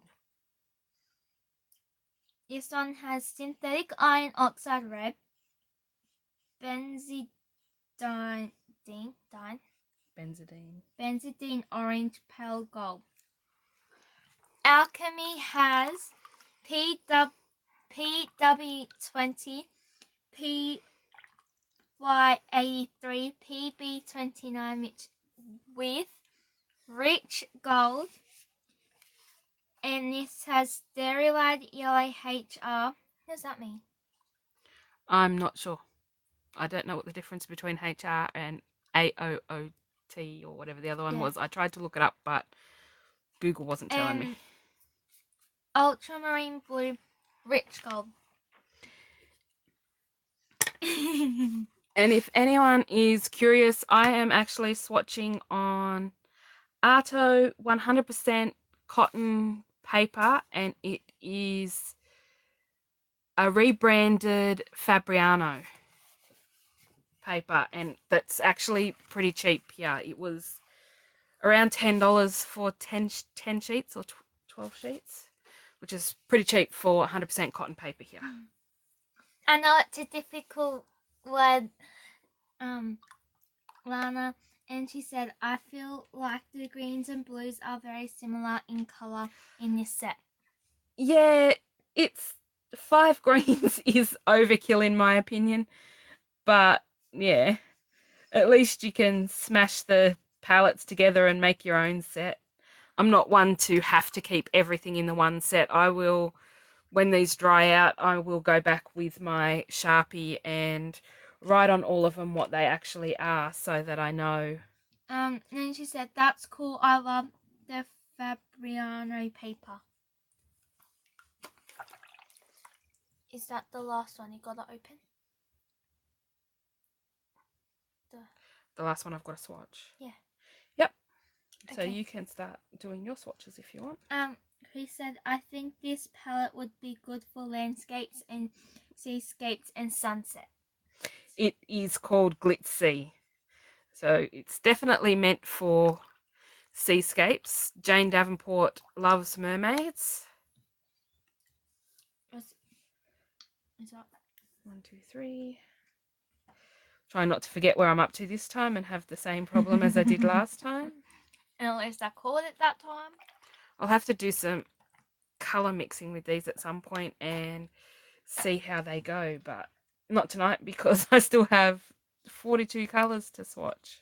S1: This one has synthetic iron oxide red, benzidine orange, pale gold. Alchemy has PW20, PY83, PB29 with rich gold, and this has sterilized yellow HR. What does that mean?
S2: I'm not sure. I don't know what the difference between HR and AOOT or whatever the other one was. I tried to look it up, but Google wasn't telling me.
S1: Ultramarine blue, rich gold.
S2: And if anyone is curious, I am actually swatching on Arto 100% cotton paper, and it is a rebranded Fabriano paper, and that's actually pretty cheap here. It was around $10 for 10 sheets or 12 sheets, which is pretty cheap for 100% cotton paper here.
S1: I know it's a difficult word, Lana, and she said, I feel like the greens and blues are very similar in colour in this set.
S2: Yeah, it's 5 greens is overkill in my opinion, but yeah, at least you can smash the palettes together and make your own set. I'm not one to have to keep everything in the one set. I will, when these dry out, I will go back with my Sharpie and write on all of them what they actually are so that I know.
S1: And then she said, that's cool, I love the Fabriano paper. Is that the last one? You got to open?
S2: The last one I've got to swatch.
S1: Yeah.
S2: Yep. So
S1: Okay.
S2: you can start doing your swatches if you want.
S1: He said, I think this palette would be good for landscapes and seascapes and sunset.
S2: It is called Glitzy. So it's definitely meant for seascapes. Jane Davenport loves mermaids.
S1: Is that
S2: 1, 2, 3. Try not to forget where I'm up to this time and have the same problem as I did last time.
S1: And at least I called it that time.
S2: I'll have to do some colour mixing with these at some point and see how they go, but not tonight because I still have 42 colours to swatch.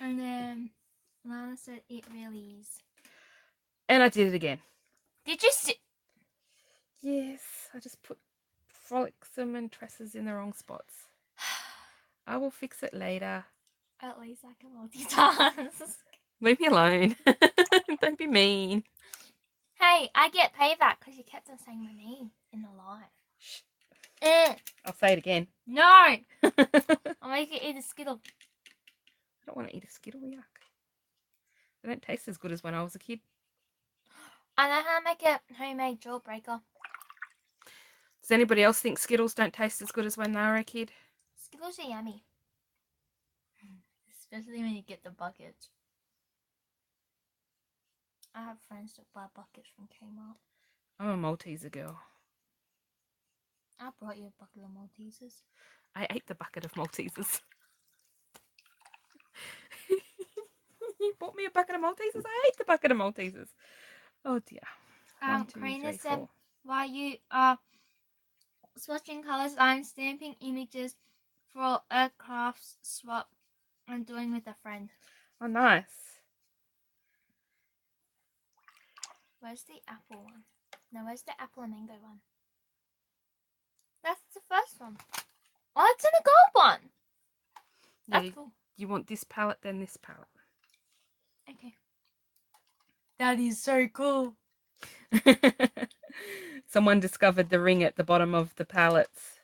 S1: And then Lana said it really is.
S2: And I did it again.
S1: Did you see?
S2: Yes, I just put frolicsome and tresses in the wrong spots. I will fix it later.
S1: At least I can multitask.
S2: Leave me alone. Don't be mean.
S1: Hey, I get payback because you kept on saying my name in the live.
S2: Shh.
S1: I'll
S2: say it again.
S1: No!
S2: I
S1: I'll make you eat a Skittle.
S2: don't want to eat a Skittle, yuck. They don't taste as good as when I was a kid.
S1: I know how to make a homemade jawbreaker.
S2: Does anybody else think Skittles don't taste as good as when they were a kid?
S1: Skittles are yummy. Especially when you get the buckets. I have friends that buy buckets from Kmart.
S2: I'm a Malteser girl.
S1: I brought you a bucket of Maltesers.
S2: I ate the bucket of Maltesers. You bought me a bucket of Maltesers? I ate the bucket of Maltesers. Oh dear. 1, 2, 3,
S1: Karina
S2: 4.
S1: said, while you are swatching colours, I'm stamping images for a crafts swap I'm doing with a friend.
S2: Oh, nice.
S1: Where's the apple one? No, where's the apple and mango one? That's the first one. Oh, it's in the gold one. That's cool.
S2: You want this palette, then this palette.
S1: Okay. That is so cool.
S2: Someone discovered the ring at the bottom of the palettes.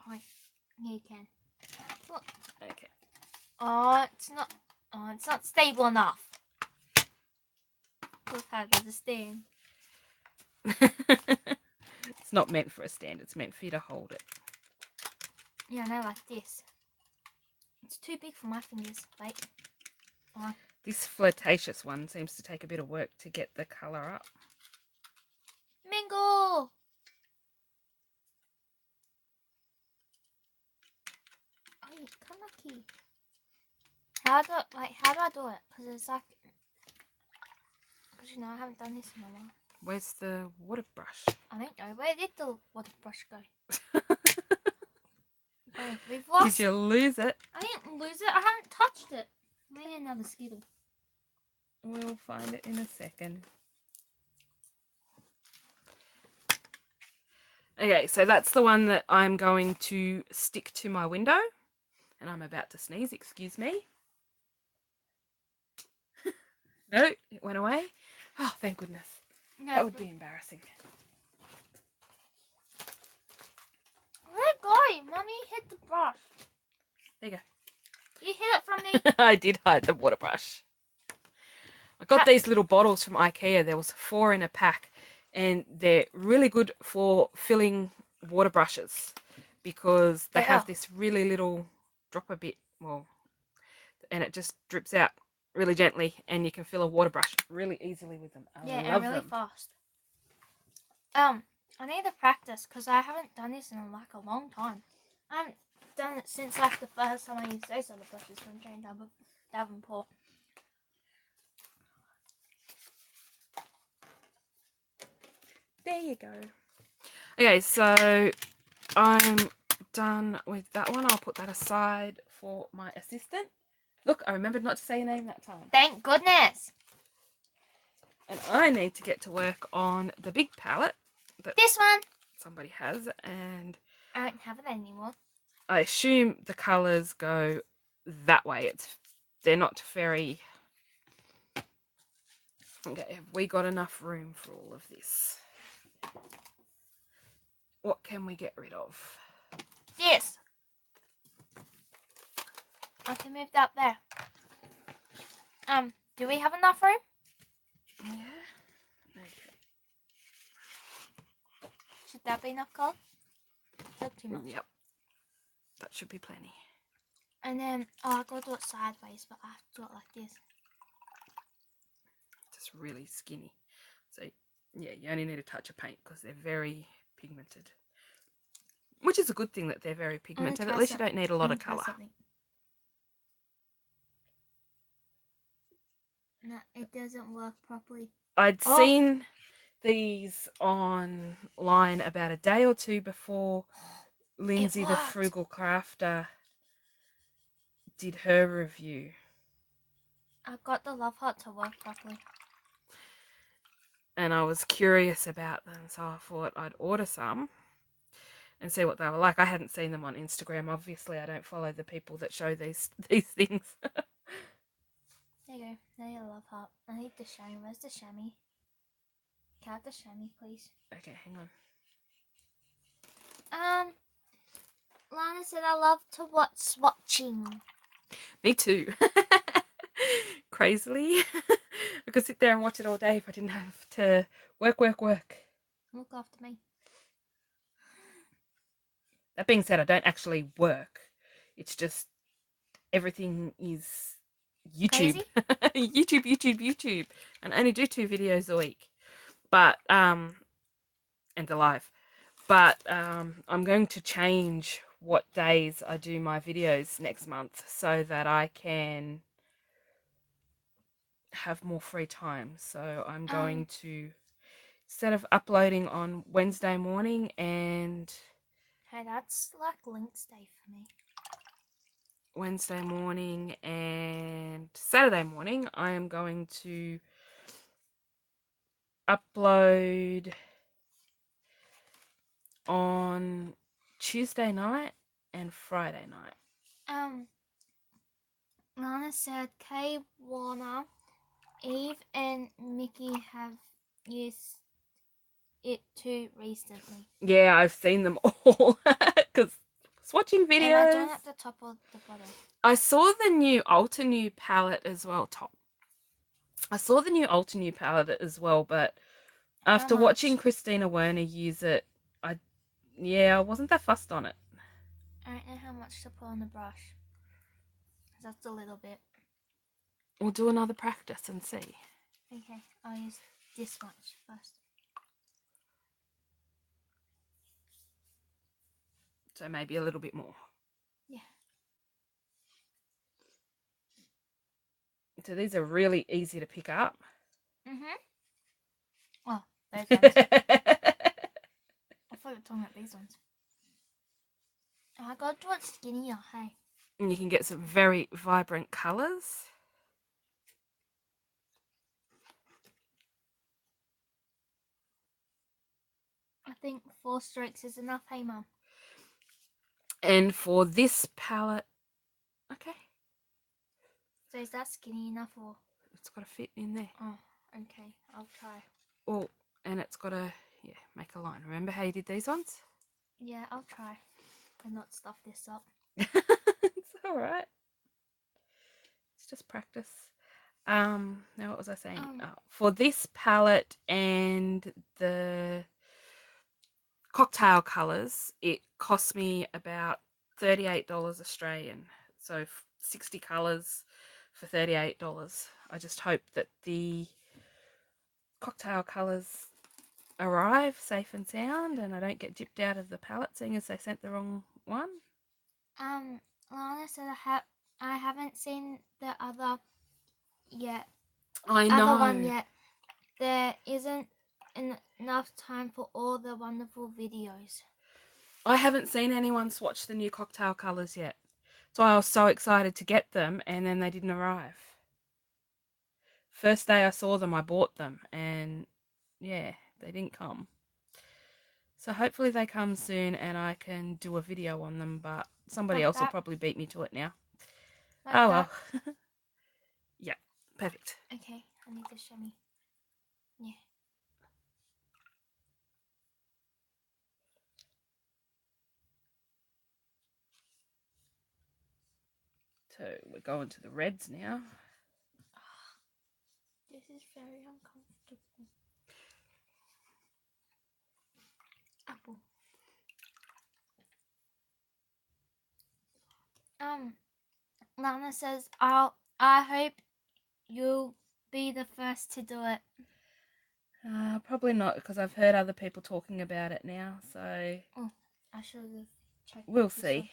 S1: Oh, yeah, you can. Look.
S2: Okay.
S1: Oh, it's not stable enough. Look how there's a stand.
S2: It's not meant for a stand. It's meant for you to hold it.
S1: Yeah, I know, like this. It's too big for my fingers. Wait. Oh.
S2: This flirtatious one seems to take a bit of work to get the colour up.
S1: Mingle! Oh, come lucky. How do I do it? Because it's like... Because, you know, I haven't done this in a while.
S2: Where's the water brush?
S1: I don't know. Where did the water brush go? Oh, we've lost...
S2: Did you lose it?
S1: I didn't lose it. I haven't touched it. Maybe another Skittle.
S2: We'll find it in a second. Okay, so that's the one that I'm going to stick to my window. And I'm about to sneeze, excuse me. No, it went away. Oh, thank goodness.
S1: No,
S2: That would be embarrassing.
S1: where'd it go? Mummy hit the brush.
S2: There you go.
S1: You hit it from me.
S2: I did hide the water brush. I got these little bottles from IKEA. There was 4 in a pack. And they're really good for filling water brushes. Because they have this really little drop a bit. Well, and it just drips out really gently, and you can fill a water brush really easily with them. I love
S1: and really
S2: them.
S1: fast. I need to practice because I haven't done this in like a long time. I haven't done it since like the first time I used those other brushes from Jane Davenport.
S2: There you go. Okay, so I'm done with that one. I'll put that aside for my assistant. Look, I remembered not to say your name that time.
S1: Thank goodness.
S2: And I need to get to work on the big palette that
S1: This one.
S2: somebody has, and
S1: I don't have it anymore.
S2: I assume the colours go that way. They're not very... Okay, have we got enough room for all of this? What can we get rid of?
S1: This. I can move that there. Do we have enough room?
S2: Yeah. Okay.
S1: Should that be enough color? Not too much.
S2: Yep. That should be plenty.
S1: And then, I gotta do it sideways, but I have to do it like this.
S2: Just really skinny. So, yeah, you only need a touch of paint because they're very pigmented. Which is a good thing that they're very pigmented. At least you don't need a lot of colour.
S1: No, it doesn't work properly.
S2: I'd seen these online about a day or two before Lindsay, the
S1: worked.
S2: frugal crafter, did her review.
S1: I got the love heart to work properly.
S2: And I was curious about them, so I thought I'd order some and see what they were like. I hadn't seen them on Instagram. Obviously, I don't follow the people that show these things.
S1: There you go. There you love heart. I need the chamois. Where's the chamois? Can I have the chamois, please?
S2: Okay, hang on.
S1: Lana said I love to watch swatching.
S2: Me too. Crazily. I could sit there and watch it all day if I didn't have to work.
S1: Look after me.
S2: That being said, I don't actually work. It's just everything is YouTube. YouTube. And I only do 2 videos a week. But and they're live. But I'm going to change what days I do my videos next month so that I can have more free time. So I'm going to, instead of uploading on Wednesday morning and
S1: Hey, that's like Link's day for me.
S2: Wednesday morning and Saturday morning, I am going to upload on Tuesday night and Friday night.
S1: Lana said Kay Warner, Eve, and Mickey have used it too recently.
S2: Yeah, I've seen them all because I was watching videos.
S1: And I don't at the top or the bottom.
S2: I saw the new Ultra New palette as well. I saw the new Ultra New palette as well, but after watching Christina Werner use it, I wasn't that fussed on it.
S1: I don't know how much to put on the brush. That's a little bit.
S2: We'll do another practice and see.
S1: Okay, I'll use this much first.
S2: So maybe a little bit more.
S1: Yeah.
S2: So these are really easy to pick up.
S1: Oh, those ones. I thought you were talking about these ones. I got to it skinnier, hey.
S2: And you can get some very vibrant colours.
S1: I think 4 strokes is enough, hey Mum.
S2: And for this palette, okay.
S1: So is that skinny enough or?
S2: It's got to fit in there.
S1: Oh, okay, I'll try.
S2: Oh, and it's got to, make a line. Remember how you did these ones?
S1: Yeah, I'll try and not stuff this up.
S2: It's all right. It's just practice. Now what was I saying? For this palette and the cocktail colours, it cost me about $38 Australian. So 60 colours for $38. I just hope that the cocktail colours arrive safe and sound and I don't get gypped out of the palette seeing as they sent the wrong one.
S1: Lana said I haven't seen the other yet.
S2: I know.
S1: Other one yet. There isn't enough time for all the wonderful videos.
S2: I haven't seen anyone swatch the new cocktail colours yet. So I was so excited to get them and then they didn't arrive. First day I saw them, I bought them and they didn't come. So hopefully they come soon and I can do a video on them, but somebody else will probably beat me to it now. Well. Yeah, perfect.
S1: Okay, I need to show me. Yeah.
S2: So we're going to the reds now.
S1: This is very uncomfortable. Apple. Lana says, I hope you'll be the first to do it.
S2: Probably not because I've heard other people talking about it now. So
S1: I should have checked.
S2: We'll see.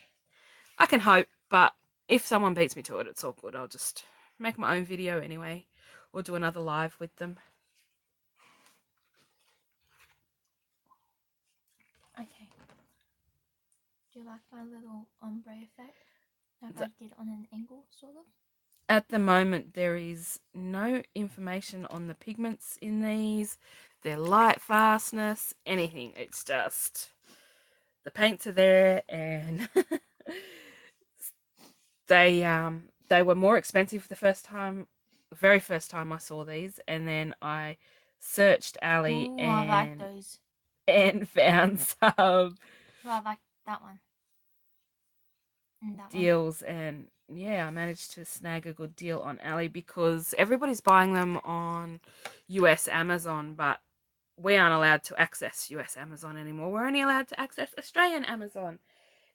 S2: I can hope, but if someone beats me to it, it's all good. I'll just make my own video anyway or do another live with them.
S1: Okay. Do you like my little ombre effect? Like I did on an angle, sort of?
S2: At the moment, there is no information on the pigments in these, their light fastness, anything. It's just the paints are there, and they were more expensive the very first time I saw these, and then I searched Ali
S1: Ooh, I like those.
S2: and found some
S1: Oh, I like that one. And that one.
S2: deals, and yeah, I managed to snag a good deal on Ali because everybody's buying them on US Amazon, but we aren't allowed to access US Amazon anymore. We're only allowed to access Australian Amazon.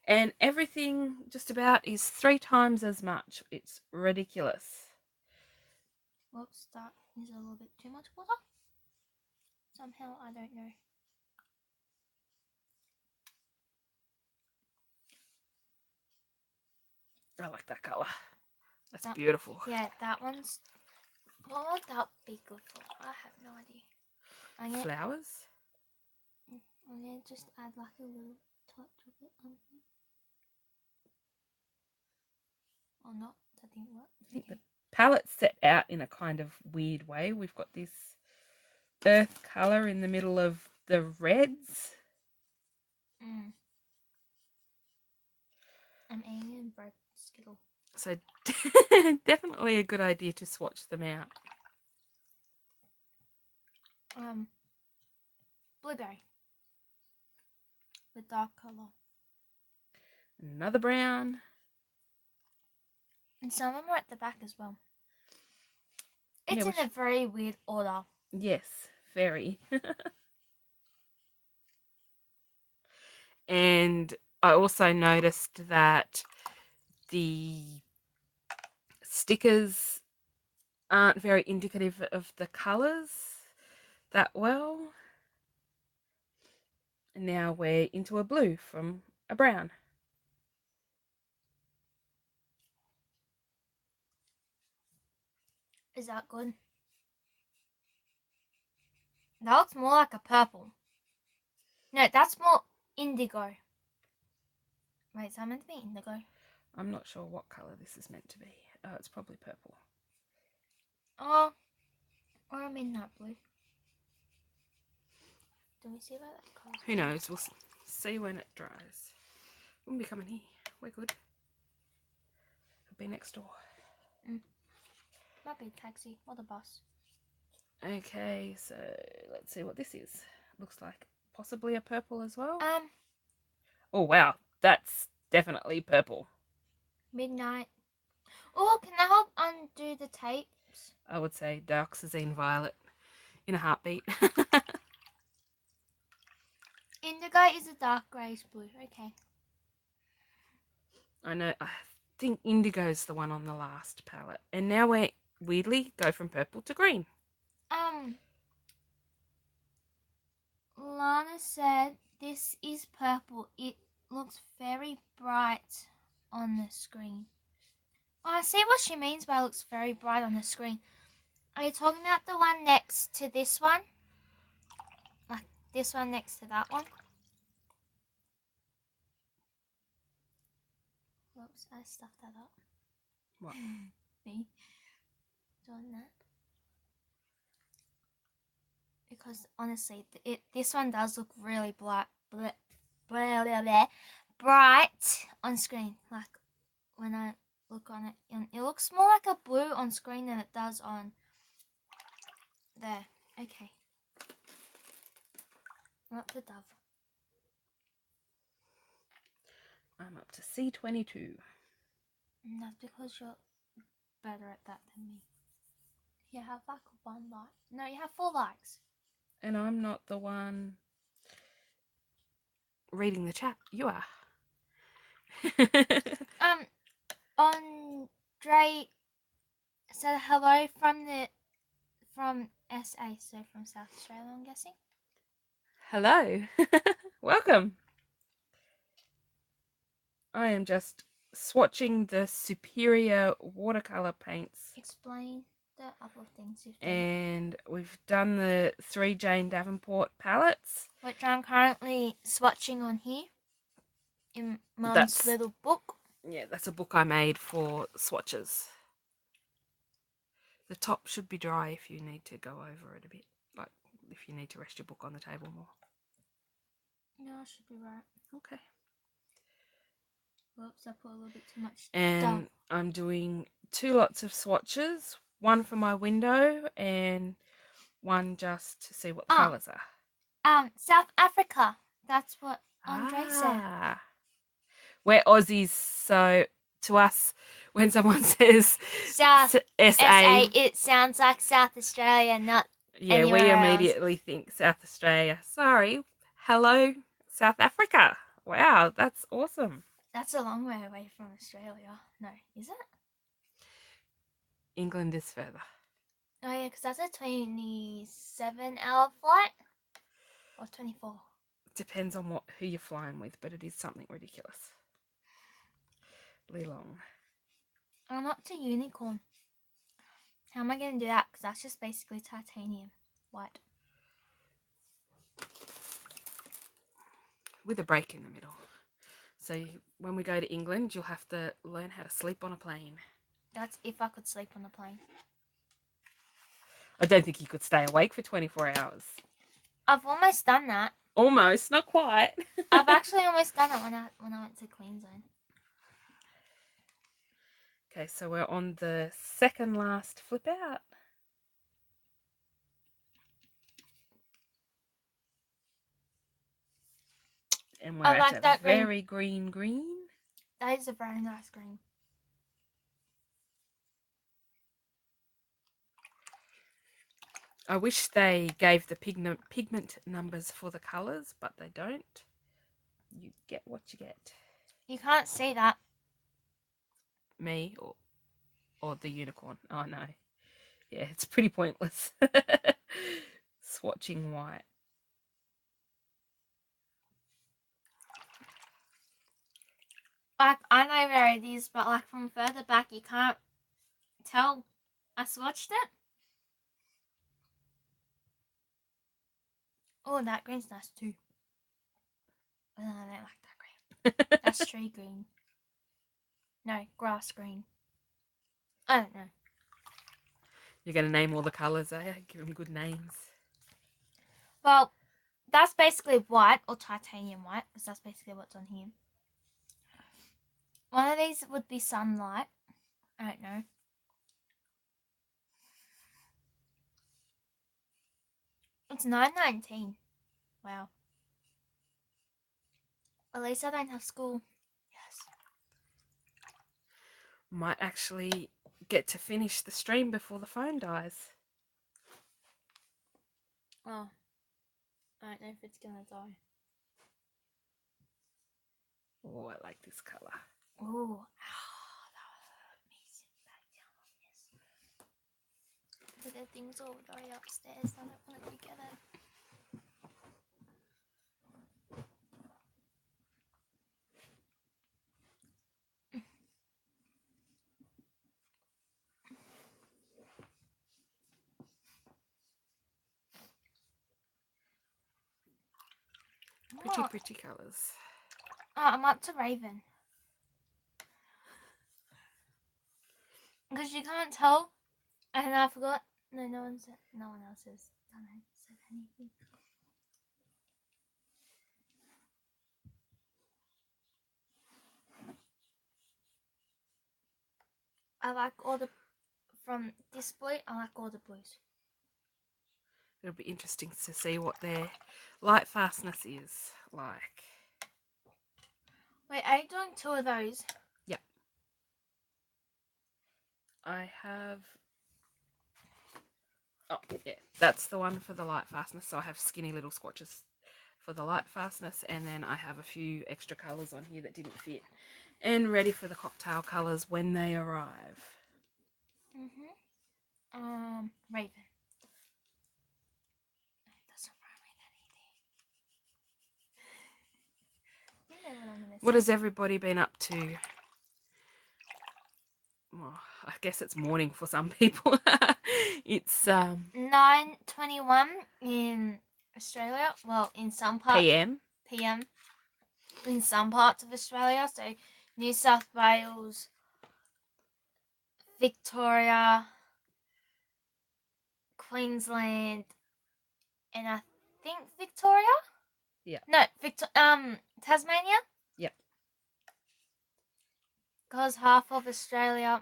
S2: And everything just about is 3 times as much. It's ridiculous.
S1: Whoops, that is a little bit too much water. Somehow, I don't know.
S2: I like that colour. That's
S1: That,
S2: beautiful.
S1: Yeah, that one's... What would that be good for? I have no idea.
S2: Flowers?
S1: I'm gonna just add like a little touch of it on here. Or not, that didn't work.
S2: I think the palette's set out in a kind of weird way. We've got this earth colour in the middle of the reds.
S1: I'm eating bread skittle.
S2: So definitely a good idea to swatch them out.
S1: Blueberry. The dark colour.
S2: Another brown.
S1: And some of them are at the back as well. It's
S2: Yeah,
S1: in a very weird order.
S2: Yes, very. And I also noticed that the stickers aren't very indicative of the colours that well. And now we're into a blue from a brown.
S1: Is that good? That looks more like a purple. No, that's more indigo. Wait, is that meant to be indigo?
S2: I'm not sure what colour this is meant to be. Oh, it's probably purple.
S1: Oh, or a midnight blue. Do we see where that colour?
S2: Who knows? We'll see when it dries. We'll be coming here. We're good. It'll be next door.
S1: Might be a taxi or the bus.
S2: Okay, so let's see what this is. Looks like possibly a purple as well. Oh wow, that's definitely purple.
S1: Midnight. Oh, can I help undo the tapes?
S2: I would say dioxazine violet in a heartbeat.
S1: Indigo is a dark greyish blue. Okay.
S2: I know. I think indigo's the one on the last palette, and now we weirdly go from purple to green.
S1: Lana said this is purple. It looks very bright on the screen. Oh, I see what she means by it looks very bright on the screen. Are you talking about the one next to this one? Like this one next to that one? Whoops, I stuffed that up.
S2: What?
S1: Me doing that. Because honestly, this one does look really bright on screen. Like when I look on it, it looks more like a blue on screen than it does on there. Okay. Not the dove.
S2: I'm up to C22.
S1: And that's because you're better at that than me. You have like 1 like. No, you have 4 likes.
S2: And I'm not the one reading the chat. You are.
S1: Andre said hello from SA, so from South Australia, I'm guessing.
S2: Hello. Welcome. I am just swatching the Superior watercolor paints.
S1: Explain the other things you've done.
S2: And we've done the 3 Jane Davenport palettes,
S1: which I'm currently swatching on here. in Mum's
S2: That's-
S1: little book.
S2: Yeah, that's a book I made for swatches. The top should be dry if you need to go over it a bit. Like if you need to rest your book on the table more.
S1: Yeah, I should be right.
S2: Okay.
S1: Whoops, I put a little bit too much stuff.
S2: And I'm doing 2 lots of swatches. One for my window and one just to see what the colours are.
S1: South Africa. That's what Andre said.
S2: We're Aussies, so to us, when someone says
S1: South
S2: SA,
S1: SA, it sounds like South Australia, not
S2: yeah, we
S1: anywhere else.
S2: immediately think South Australia. Sorry. Hello, South Africa. Wow, that's awesome.
S1: That's a long way away from Australia. No, is it?
S2: England is further.
S1: Oh yeah, because that's a 27-hour flight. Or 24.
S2: Depends on who you're flying with, but it is something ridiculous. Long.
S1: I'm up to unicorn. How am I going to do that? Because that's just basically titanium white.
S2: With a break in the middle. So when we go to England, you'll have to learn how to sleep on a plane.
S1: That's if I could sleep on the plane.
S2: I don't think you could stay awake for 24 hours.
S1: I've almost done that.
S2: Almost, not quite.
S1: I've actually almost done it when I went to Queensland.
S2: Okay, so we're on the second last flip out. And we're at a very green.
S1: That is a very nice green.
S2: I wish they gave the pigment numbers for the colours, but they don't. You get what you get.
S1: You can't see that.
S2: Me or the unicorn. Oh no. Yeah, it's pretty pointless. Swatching white.
S1: Like, I know where it is, but like from further back you can't tell I swatched it. Oh, that green's nice too. Oh, I don't like that green. That's tree green. No, grass green. I don't know.
S2: You're going to name all the colours, eh? Give them good names.
S1: Well, that's basically white or titanium white, because that's basically what's on here. One of these would be sunlight. I don't know. It's $9.19. Wow. At least I don't have school. Yes.
S2: Might actually get to finish the stream before the phone dies.
S1: Oh. I don't know if it's gonna die.
S2: Oh, I like this colour.
S1: Oh. That was amazing back down on this. But the thing's all the way upstairs. I don't want to get it.
S2: Pretty colours.
S1: Oh, I'm up to Raven. Because you can't tell. And I forgot. No one else has done it, said anything. I like all the, from this blue, I like all the blues.
S2: It'll be interesting to see what their light fastness is like.
S1: Wait, are you doing 2 of those?
S2: Yep. I have... Oh, yeah. That's the one for the light fastness. So I have skinny little swatches for the light fastness. And then I have a few extra colours on here that didn't fit. And ready for the cocktail colours when they arrive.
S1: Raven. Doesn't rhyme with anything. You know what I'm gonna say.
S2: What has everybody been up to? Well, I guess it's morning for some people. It's
S1: 9:21 in Australia. Well, in some parts.
S2: PM.
S1: PM. in some parts of Australia. So New South Wales, Victoria, Queensland, and I think Victoria.
S2: Yeah.
S1: No, Tasmania.
S2: Yep.
S1: Because half of Australia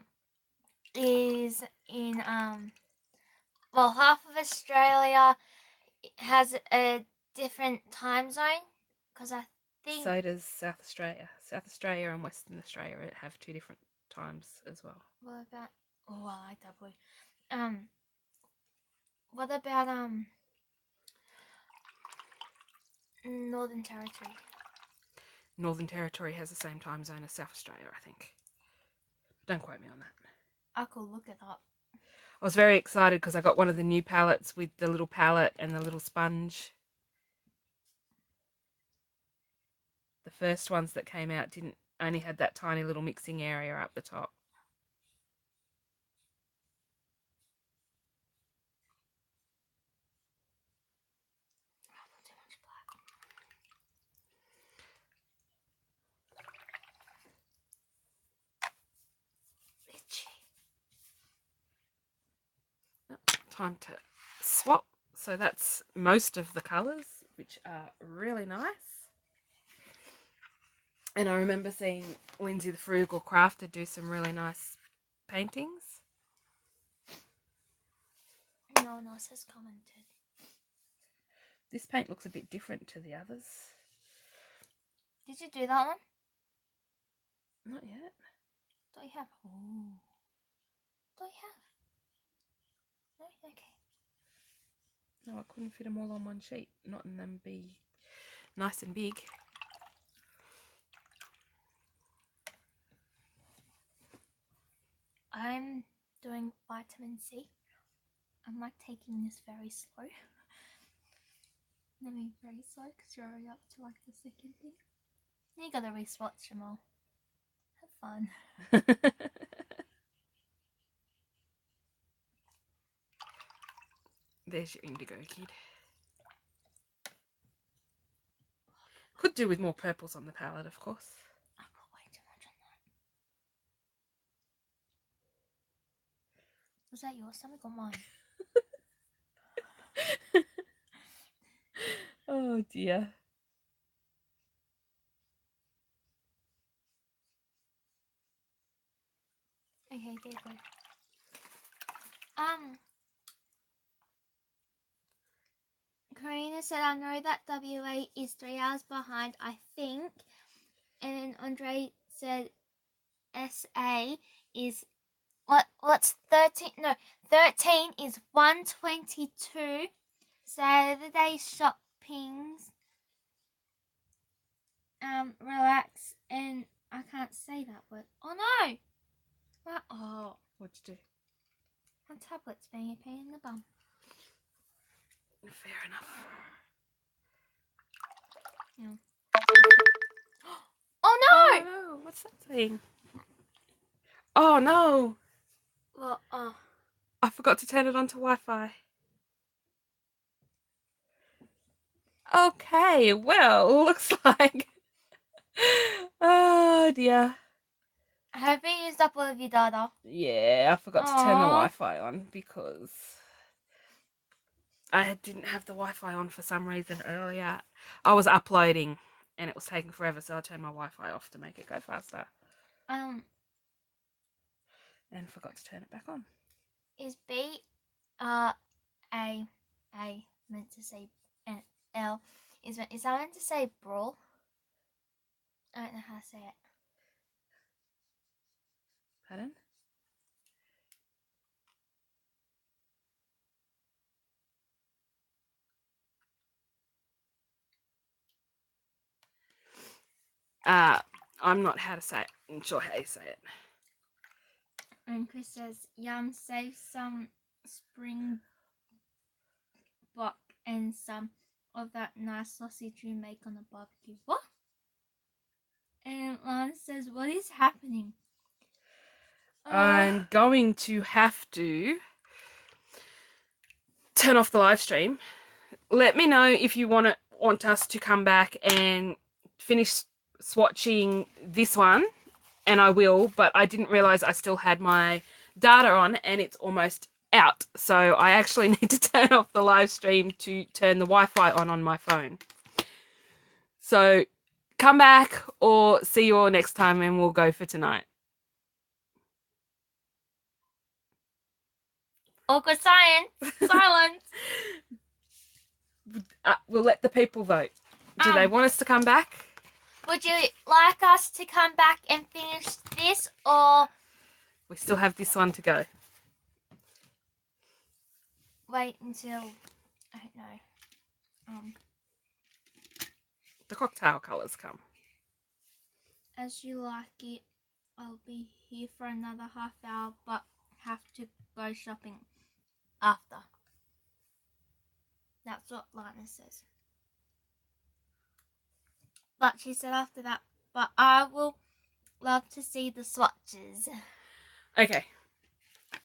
S1: is in half of Australia has a different time zone. Because I think
S2: So does South Australia. South Australia and Western Australia have 2 different times as well.
S1: what about? Oh, I like that boy. What about Northern Territory?
S2: Northern Territory has the same time zone as South Australia, I think. Don't quote me on that.
S1: I could look it up.
S2: I was very excited because I got one of the new palettes with the little palette and the little sponge. The first ones that came out didn't only had that tiny little mixing area up the top.
S1: Too much black. Itchy.
S2: Time to swap. So that's most of the colours, which are really nice. And I remember seeing Lindsay the Frugal Crafter do some really nice paintings.
S1: No one else has commented.
S2: This paint looks a bit different to the others.
S1: Did you do that one?
S2: Not yet.
S1: Don't you have? Oh. Don't you have? No? Okay.
S2: No, I couldn't fit them all on one sheet. Not in them be nice and big.
S1: I'm doing vitamin C. I'm like taking this very slow. I mean very slow because you're already up to like the second thing. You gotta re-swatch them all. Have fun.
S2: There's your indigo kid. Could do with more purples on the palette, of course.
S1: I put way too much on that. Was that yours? Something got mine.
S2: Oh dear.
S1: Okay, there you go. Karina said, I know that WA is 3 hours behind, I think. And Andre said SA is what's 13? No, 13 is 122. Saturday shoppings. Relax, and I can't say that word. Oh no! What? Oh,
S2: What'd you do?
S1: my tablet's being a pain in the bum.
S2: Fair enough.
S1: Yeah. Oh no!
S2: Oh no, what's that saying? Oh no!
S1: Well,
S2: I forgot to turn it on to Wi-Fi. Okay, well, looks like... Oh dear.
S1: have you used up all of your data?
S2: Yeah, I forgot to turn the Wi-Fi on because I didn't have the Wi-Fi on for some reason earlier. I was uploading and it was taking forever, so I turned my Wi-Fi off to make it go faster. And forgot to turn it back on.
S1: Is B A meant to say L? Is that meant to say brawl? I don't know how to say it.
S2: Pardon? I'm not sure how you say it.
S1: And Chris says, Yum, save some spring buck and some of that nice sausage you make on the barbecue. What? And Lance says, what is happening?
S2: I'm going to have to turn off the live stream. Let me know if you want us to come back and finish swatching this one, and I will, but I didn't realize I still had my data on and it's almost out. So I actually need to turn off the live stream to turn the Wi-Fi on my phone. So come back or see you all next time and we'll go for tonight.
S1: Awkward science. Silence.
S2: We'll let the people vote. Do they want us to come back?
S1: Would you like us to come back and finish this, or
S2: We still have this one to go.
S1: wait until, I don't know,
S2: The cocktail colours come.
S1: as you like it. I'll be here for another half hour, but have to go shopping after. That's what Lana says. But she said after that, but I will love to see the swatches.
S2: Okay.